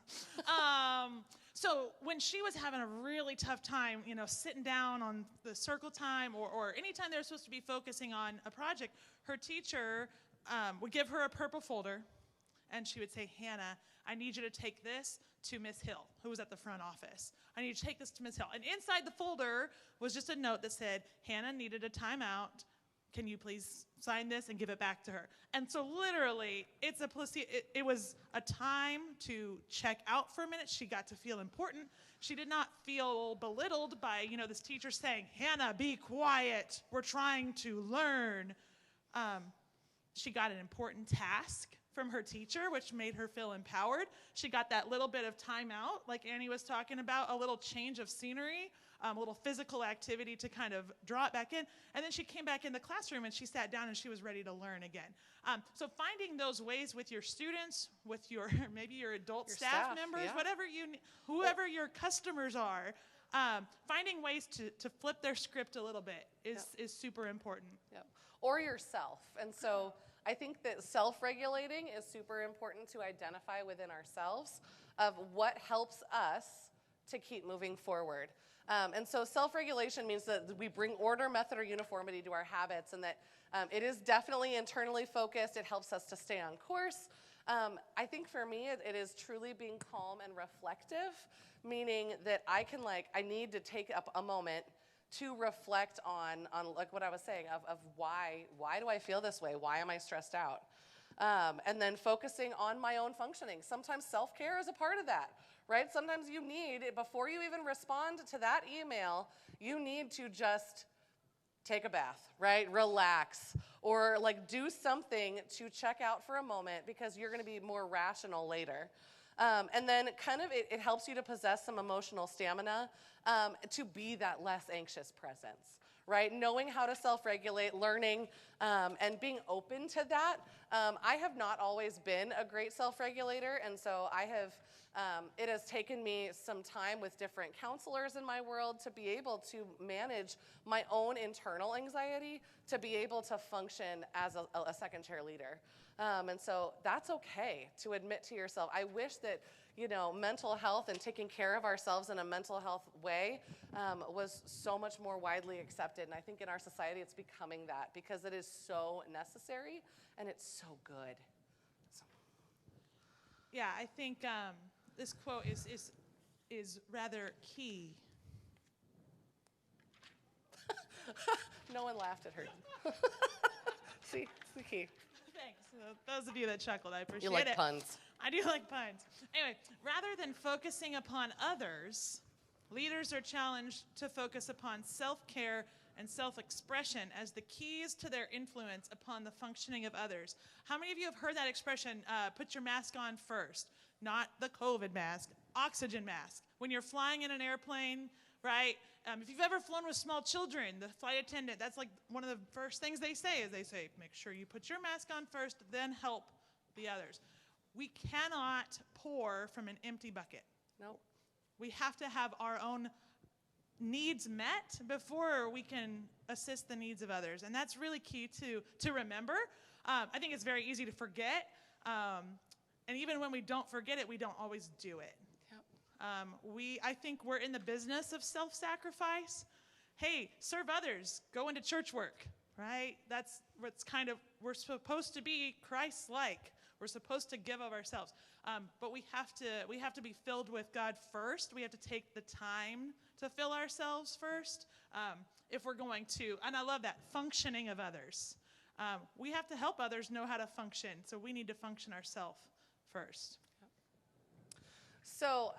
So when she was having a really tough time, sitting down on the circle time or anytime they were supposed to be focusing on a project, her teacher would give her a purple folder, and she would say, Hannah, I need you to take this to Miss Hill, who was at the front office. I need you to take this to Miss Hill. And inside the folder was just a note that said, Hannah needed a timeout. Can you please sign this and give it back to her? And so literally, it was a time to check out for a minute. She got to feel important. She did not feel belittled by, this teacher saying, Hannah, be quiet. We're trying to learn. She got an important task from her teacher, which made her feel empowered. She got that little bit of time out, like Annie was talking about, a little change of scenery, a little physical activity to kind of draw it back in. And then she came back in the classroom and she sat down and she was ready to learn again. So finding those ways with your students, with your maybe your adult Your staff staff, members, yeah. whatever whoever your customers are, finding ways to flip their script a little bit is super important. Yep. Or yourself. And so I think that self-regulating is super important to identify within ourselves of what helps us to keep moving forward. And so self-regulation means that we bring order, method, or uniformity to our habits, and that it is definitely internally focused. It helps us to stay on course. I think for me, it is truly being calm and reflective, meaning that I need to take up a moment to reflect on like what I was saying of why do I feel this way? Why am I stressed out? And then focusing on my own functioning. Sometimes self-care is a part of that, right? Sometimes you need, before you even respond to that email, you need to just take a bath, right? Relax, or like do something to check out for a moment because you're going to be more rational later. And then kind of it helps you to possess some emotional stamina to be that less anxious presence, right? Knowing how to self-regulate, learning, and being open to that. I have not always been a great self-regulator, and so it has taken me some time with different counselors in my world to be able to manage my own internal anxiety, to be able to function as a second chair leader. And so that's okay to admit to yourself. I wish that, mental health and taking care of ourselves in a mental health way was so much more widely accepted. And I think in our society it's becoming that because it is so necessary and it's so good. So. Yeah, I think this quote is rather key. No one laughed at her. See, it's the key. Thanks. Those of you that chuckled, I appreciate You like it. puns. I do like puns. Anyway, rather than focusing upon others, leaders are challenged to focus upon self-care and self-expression as the keys to their influence upon the functioning of others. How many of you have heard that expression, put your mask on first? Not the COVID mask, oxygen mask. When you're flying in an airplane, right? If you've ever flown with small children, the flight attendant, that's like one of the first things they say is make sure you put your mask on first, then help the others. We cannot pour from an empty bucket. Nope. We have to have our own needs met before we can assist the needs of others. And that's really key to remember. I think it's very easy to forget. And even when we don't forget it, we don't always do it. Yep. I think we're in the business of self-sacrifice. Hey, serve others. Go into church work, right? That's what's we're supposed to be Christ-like. We're supposed to give of ourselves. But we have to be filled with God first. We have to take the time to fill ourselves first if we're going to, and I love that, functioning of others. We have to help others know how to function, so we need to function ourselves first. So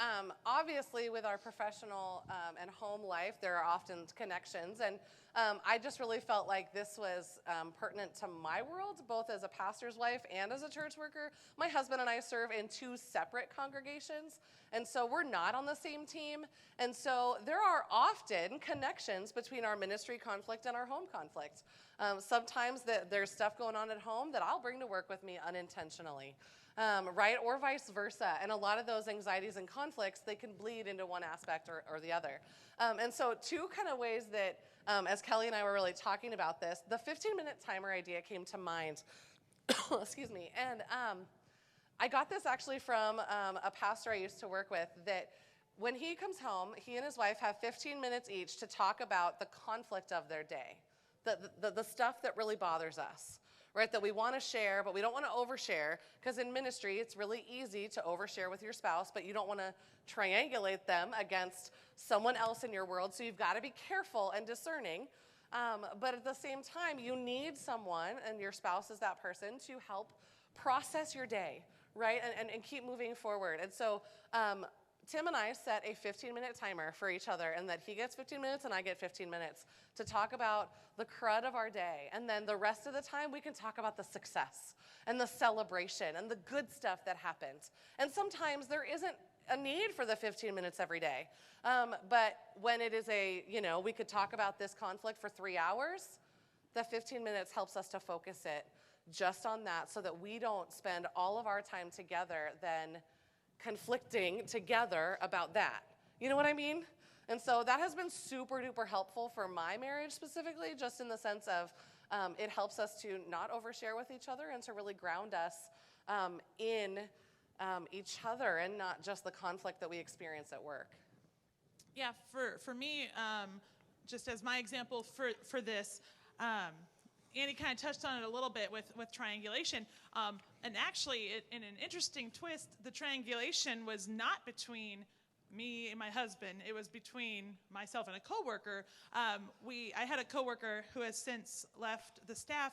obviously with our professional and home life, there are often connections. And I just really felt like this was pertinent to my world, both as a pastor's wife and as a church worker. My husband and I serve in two separate congregations, and so we're not on the same team. And so there are often connections between our ministry conflict and our home conflict. Sometimes there's stuff going on at home that I'll bring to work with me unintentionally. Right, or vice versa. And a lot of those anxieties and conflicts, they can bleed into one aspect or the other. And so two kind of ways that, as Kelly and I were really talking about this, the 15-minute timer idea came to mind. Excuse me. And I got this actually from a pastor I used to work with, that when he comes home, he and his wife have 15 minutes each to talk about the conflict of their day, the stuff that really bothers us. Right, that we want to share, but we don't want to overshare, because in ministry, it's really easy to overshare with your spouse, but you don't want to triangulate them against someone else in your world, so you've got to be careful and discerning. But at the same time, you need someone, and your spouse is that person, to help process your day, right, and keep moving forward. And so Tim and I set a 15-minute timer for each other, and that he gets 15 minutes and I get 15 minutes to talk about the crud of our day. And then the rest of the time, we can talk about the success and the celebration and the good stuff that happened. And sometimes there isn't a need for the 15 minutes every day. But when it is we could talk about this conflict for 3 hours, the 15 minutes helps us to focus it just on that so that we don't spend all of our time together then conflicting together about that. You know what I mean? And so that has been super duper helpful for my marriage specifically, just in the sense of it helps us to not overshare with each other and to really ground us in each other and not just the conflict that we experience at work. Yeah, for me, just as my example for this, Annie kind of touched on it a little bit with triangulation. And actually, in an interesting twist, the triangulation was not between me and my husband. It was between myself and a coworker. I had a coworker who has since left the staff,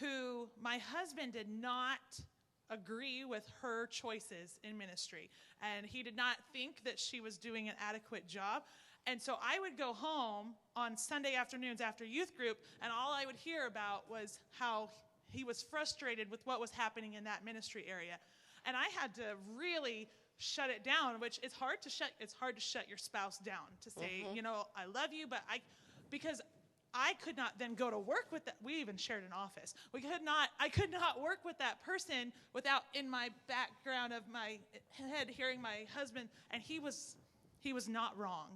who my husband did not agree with her choices in ministry. And he did not think that she was doing an adequate job. And so I would go home on Sunday afternoons after youth group, and all I would hear about was how he was frustrated with what was happening in that ministry area. And I had to really shut it down, which it's hard to shut your spouse down, to say, I love you, but because I could not then go to work with that. We even shared an office. I could not work with that person without, in my background of my head, hearing my husband, and he was not wrong.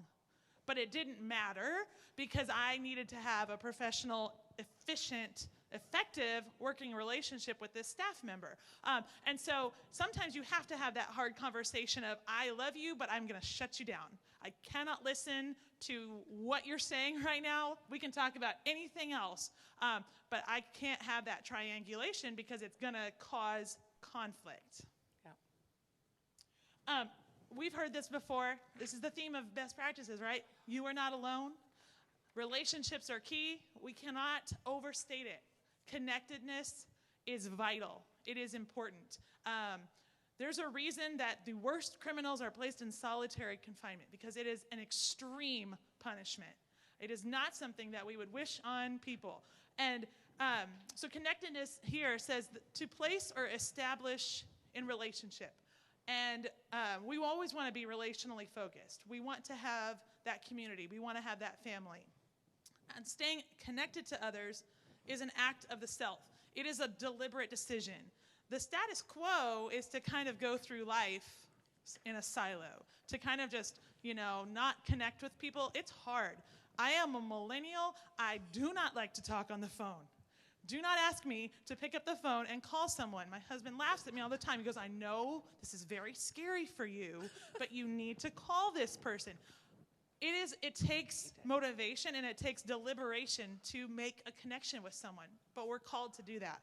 But it didn't matter because I needed to have a professional, efficient, effective working relationship with this staff member. And so sometimes you have to have that hard conversation of, I love you, but I'm going to shut you down. I cannot listen to what you're saying right now. We can talk about anything else, but I can't have that triangulation because it's going to cause conflict. Yeah. We've heard this before. This is the theme of best practices, right? You are not alone. Relationships are key. We cannot overstate it. Connectedness is vital. It is important. There's a reason that the worst criminals are placed in solitary confinement, because it is an extreme punishment. It is not something that we would wish on people. And so connectedness here says to place or establish in relationship. And we always want to be relationally focused. We want to have that community. We want to have that family. And staying connected to others is an act of the self. It is a deliberate decision. The status quo is to kind of go through life in a silo, to kind of just, not connect with people. It's hard. I am a millennial. I do not like to talk on the phone. Do not ask me to pick up the phone and call someone. My husband laughs at me all the time. He goes, I know this is very scary for you, but you need to call this person. It takes motivation and it takes deliberation to make a connection with someone, but we're called to do that.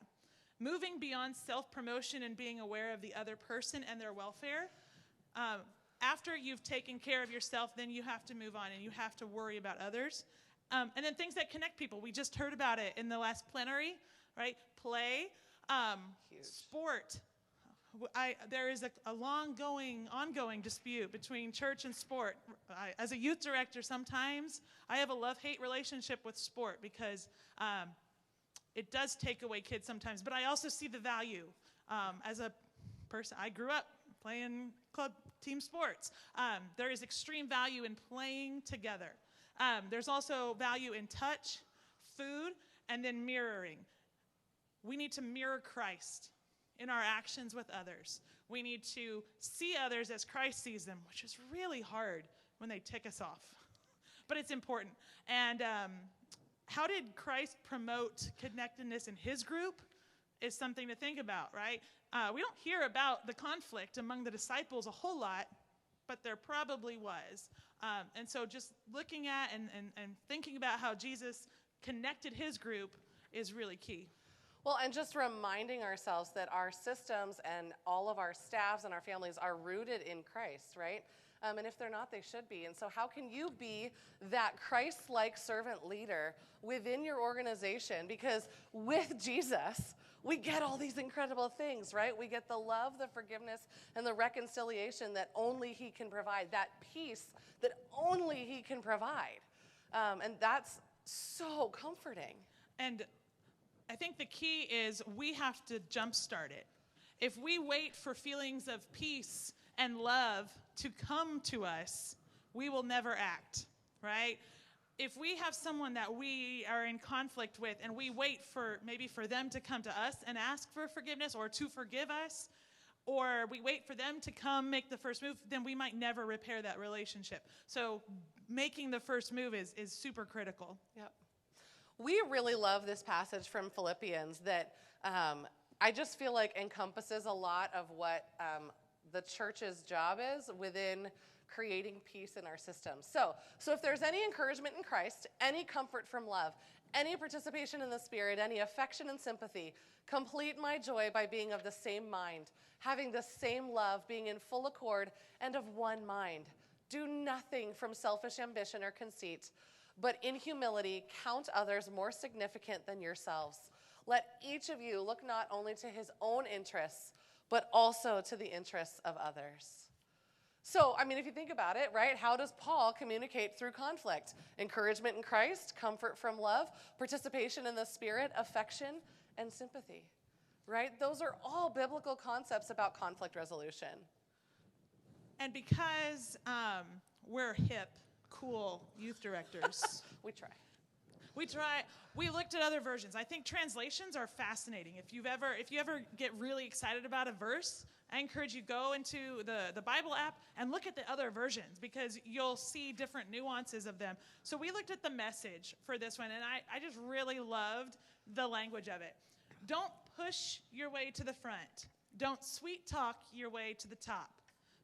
Moving beyond self-promotion and being aware of the other person and their welfare, after you've taken care of yourself, then you have to move on and you have to worry about others. And then things that connect people. We just heard about it in the last plenary, right? Play, sport. There is a ongoing dispute between church and sport. As a youth director, sometimes I have a love-hate relationship with sport because it does take away kids sometimes. But I also see the value. As a person, I grew up playing club team sports. There is extreme value in playing together. There's also value in touch, food, and then mirroring. We need to mirror Christ in our actions with others. We need to see others as Christ sees them, which is really hard when they tick us off. But it's important. And how did Christ promote connectedness in his group is something to think about, right? We don't hear about the conflict among the disciples a whole lot, but there probably was. And so just looking at and thinking about how Jesus connected his group is really key. Well, and just reminding ourselves that our systems and all of our staffs and our families are rooted in Christ, right? And if they're not, they should be. And so how can you be that Christ-like servant leader within your organization? Because with Jesus, we get all these incredible things, right? We get the love, the forgiveness, and the reconciliation that only he can provide, that peace that only he can provide. And that's so comforting. And I think the key is we have to jumpstart it. If we wait for feelings of peace and love to come to us, we will never act, right? If we have someone that we are in conflict with and we wait for them to come to us and ask for forgiveness or to forgive us, or we wait for them to come make the first move, then we might never repair that relationship. So making the first move is super critical. Yep. We really love this passage from Philippians that I just feel like encompasses a lot of what the church's job is within creating peace in our system. So if there's any encouragement in Christ, any comfort from love, any participation in the Spirit, any affection and sympathy, complete my joy by being of the same mind, having the same love, being in full accord and of one mind. Do nothing from selfish ambition or conceit, but in humility count others more significant than yourselves. Let each of you look not only to his own interests, but also to the interests of others. So, I mean, if you think about it, right, how does Paul communicate through conflict? Encouragement in Christ, comfort from love, participation in the Spirit, affection, and sympathy, right? Those are all biblical concepts about conflict resolution. And because we're hip, cool youth directors, We try. we looked at other versions. I think translations are fascinating. If you ever get really excited about a verse, I encourage you go into the Bible app and look at the other versions because you'll see different nuances of them. So we looked at the Message for this one, and I just really loved the language of it. Don't push your way to the front. Don't sweet talk your way to the top.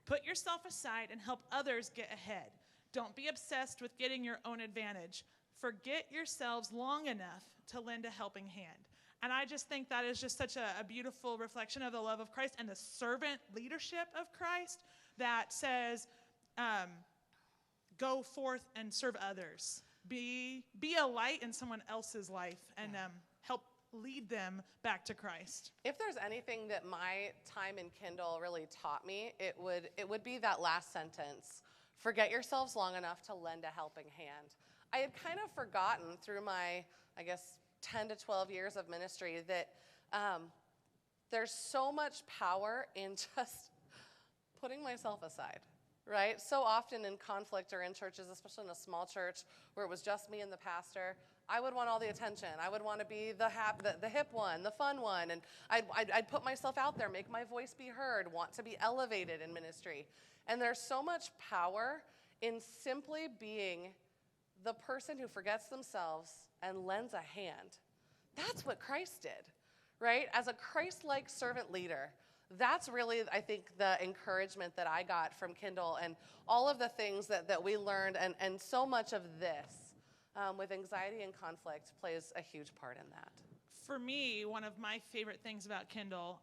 Put yourself aside and help others get ahead. Don't be obsessed with getting your own advantage. Forget yourselves long enough to lend a helping hand. And I just think that is just such a beautiful reflection of the love of Christ and the servant leadership of Christ that says, go forth and serve others. Be a light in someone else's life and help lead them back to Christ. If there's anything that my time in Kindle really taught me, it would be that last sentence. Forget yourselves long enough to lend a helping hand. I had kind of forgotten through my, 10 to 12 years of ministry that there's so much power in just putting myself aside, right? So often in conflict or in churches, especially in a small church where it was just me and the pastor, I would want all the attention. I would want to be the hip one, the fun one, and I'd put myself out there, make my voice be heard, want to be elevated in ministry. And there's so much power in simply being the person who forgets themselves and lends a hand. That's what Christ did, right? As a Christ-like servant leader, that's really, I think, the encouragement that I got from Kindle and all of the things that we learned, and so much of this with anxiety and conflict plays a huge part in that. For me, one of my favorite things about Kindle,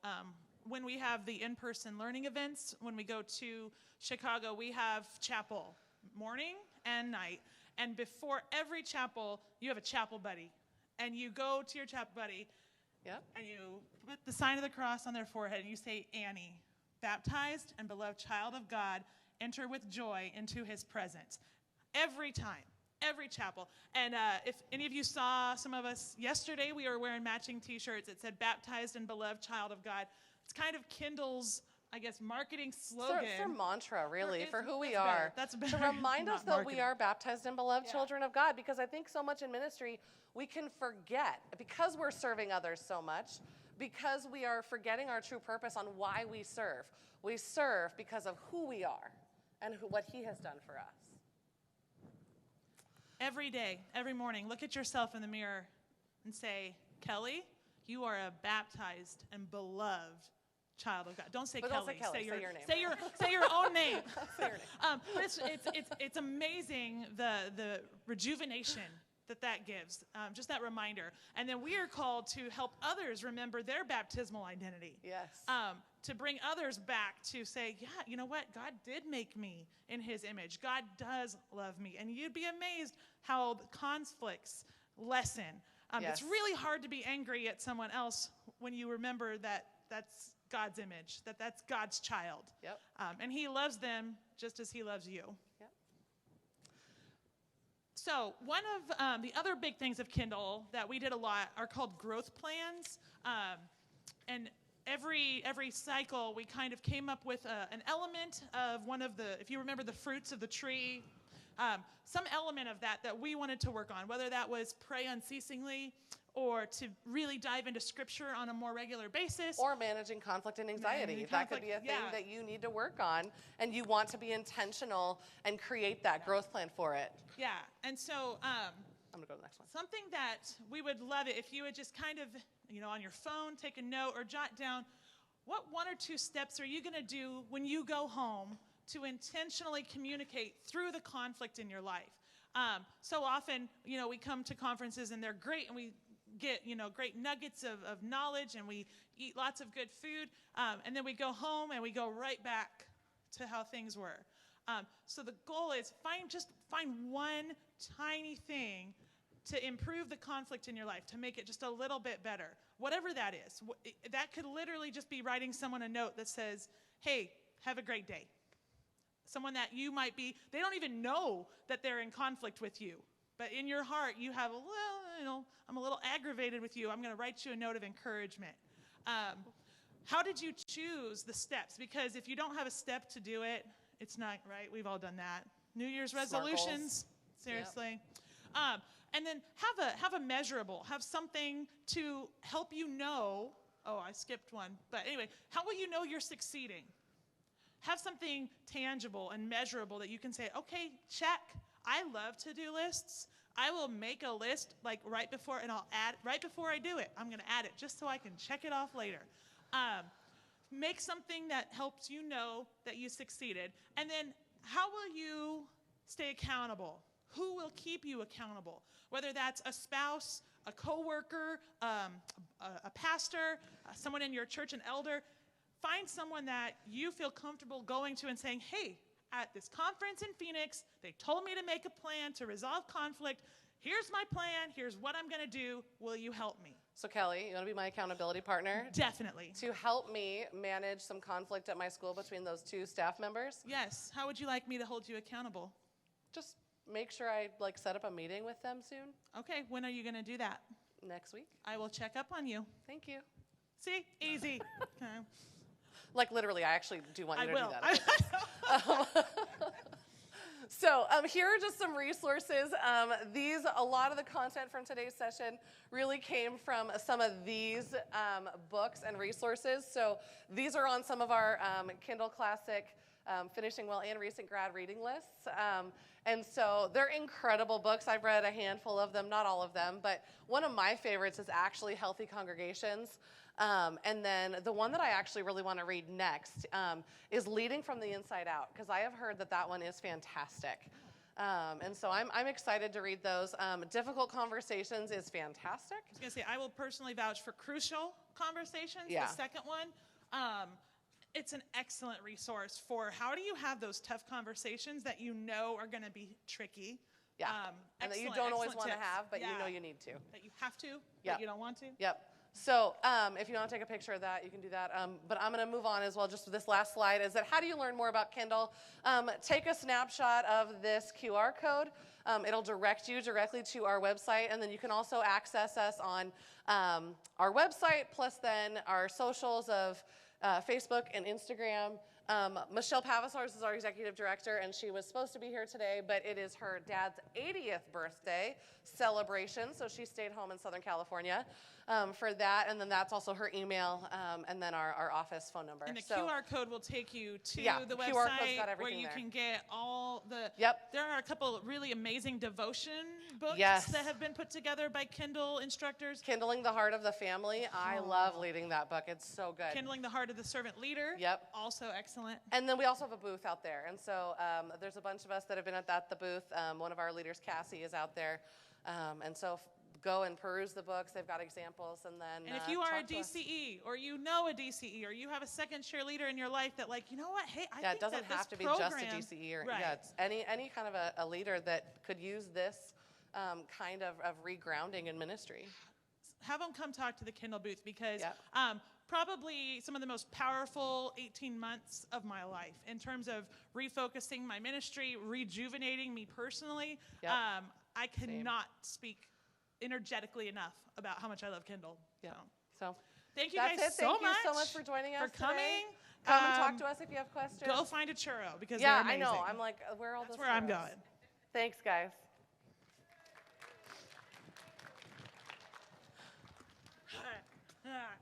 when we have the in-person learning events, when we go to Chicago, we have chapel morning and night. And before every chapel, you have a chapel buddy. And you go to your chapel buddy, and you put the sign of the cross on their forehead, and you say, Annie, baptized and beloved child of God, enter with joy into his presence. Every time, every chapel. And if any of you saw some of us yesterday, we were wearing matching T-shirts. It said, baptized and beloved child of God. It's kind of Kindle's, marketing slogan. It's their mantra, really, for who we that's are. better. That's better. To remind us that Marketing. we are baptized and beloved children of God, because I think so much in ministry, we can forget, because we're serving others so much, because we are forgetting our true purpose on why we serve. We serve because of who we are and what he has done for us. Every day, every morning, look at yourself in the mirror and say, Kelly, you are a baptized and beloved child of God. Don't say Kelly. Don't say Kelly. Say your name. Say your own name. Say your name. But it's amazing the rejuvenation that gives, just that reminder. And then we are called to help others remember their baptismal identity. Yes. To bring others back to say, yeah, you know what? God did make me in his image. God does love me. And you'd be amazed how the conflicts lessen. Yes. It's really hard to be angry at someone else when you remember that that's God's image, that that's God's child. Yep. And he loves them just as he loves you. Yep. So one of the other big things of Kindle that we did a lot are called growth plans. And every cycle, we kind of came up with an element of one of the, if you remember the fruits of the tree, some element of that we wanted to work on, whether that was pray unceasingly or to really dive into scripture on a more regular basis. Or managing conflict and anxiety. Managing That could conflict, be a thing yeah. that you need to work on, and you want to be intentional and create that growth plan for it. Yeah, and so I'm going to go to the next one. something that we would love it if you would just kind of, on your phone, take a note or jot down what 1 or 2 steps are you going to do when you go home to intentionally communicate through the conflict in your life. So often, we come to conferences and they're great and we get, great nuggets of knowledge and we eat lots of good food. And then we go home and we go right back to how things were. So the goal is find one tiny thing to improve the conflict in your life, to make it just a little bit better. Whatever that is. That could literally just be writing someone a note that says, hey, have a great day. Someone that you might be, they don't even know that they're in conflict with you. But in your heart, you have, I'm a little aggravated with you. I'm going to write you a note of encouragement. How did you choose the steps? Because if you don't have a step to do it, it's not right. We've all done that. New Year's resolutions, seriously. Yep. And then have a measurable, have something to help you know. Oh, I skipped one. But anyway, how will you know you're succeeding? Have something tangible and measurable that you can say, okay, check. I love to-do lists. I will make a list right before, and I'll add right before I do it. I'm going to add it just so I can check it off later. Make something that helps you know that you succeeded. And then how will you stay accountable? Who will keep you accountable? Whether that's a spouse, a coworker, a pastor, someone in your church, an elder. Find someone that you feel comfortable going to and saying, hey, at this conference in Phoenix, they told me to make a plan to resolve conflict. Here's my plan. Here's what I'm going to do. Will you help me? So Kelly, you want to be my accountability partner? Definitely. To help me manage some conflict at my school between those 2 staff members? Yes. How would you like me to hold you accountable? Just make sure I set up a meeting with them soon. Okay. When are you going to do that? Next week. I will check up on you. Thank you. See? Easy. Okay. Literally, I actually do want you to will. do that. So here are just some resources. A lot of the content from today's session really came from some of these books and resources. So these are on some of our Kindle Classic Finishing Well and Recent Grad reading lists. And so they're incredible books. I've read a handful of them, not all of them, but one of my favorites is actually Healthy Congregations. And then the one that I actually really want to read next is Leading from the Inside Out, because I have heard that one is fantastic. And so I'm excited to read those. Difficult Conversations is fantastic. I was going to say, I will personally vouch for Crucial Conversations, Yeah. the second one. It's an excellent resource for how do you have those tough conversations that you know are going to be tricky. Yeah, and that you don't always want to have, but you know you need to. That you have to, Yep. but you don't want to. Yep. So if you want to take a picture of that, you can do that. But I'm going to move on as well. Just this last slide is that how do you learn more about Kindle? Take a snapshot of this QR code. It'll direct you directly to our website, and then you can also access us on our website, plus then our socials of Facebook and Instagram. Michelle Pavasars is our executive director, and she was supposed to be here today, but it is her dad's 80th birthday celebration, so she stayed home in Southern California for that, and then that's also her email, and then our office phone number. And the QR code will take you to the QR code's website got where everything you there. can get all the. Yep. There are a couple really amazing devotion books Yes. that have been put together by Kindle instructors. Kindling the Heart of the Family. I love reading that book. It's so good. Kindling the Heart of the Servant Leader. Yep. Also excellent. And then we also have a booth out there. And so there's a bunch of us that have been at the booth. One of our leaders, Cassie, is out there. And so go and peruse the books. They've got examples. And then And if you are a talk to us. DCE, or you know a DCE, or you have a second cheerleader in your life that you know what, hey, I Yeah, think it doesn't that have this to be program, just a DCE. right. Yeah, it's any kind of a leader that could use this kind of regrounding in ministry. Have them come talk to the Kindle booth because Yep. probably some of the most powerful 18 months of my life in terms of refocusing my ministry, rejuvenating me personally. Yep. I cannot speak energetically enough about how much I love Kindle. Yeah. So, So thank you that's guys it. Thank so much you so much for joining us for coming. today. Come and talk Um, to us if you have questions. Go find a churro because Yeah, they're I amazing. know. I'm like, where are all That's those where I'm churros? going. Thanks, guys. Ah.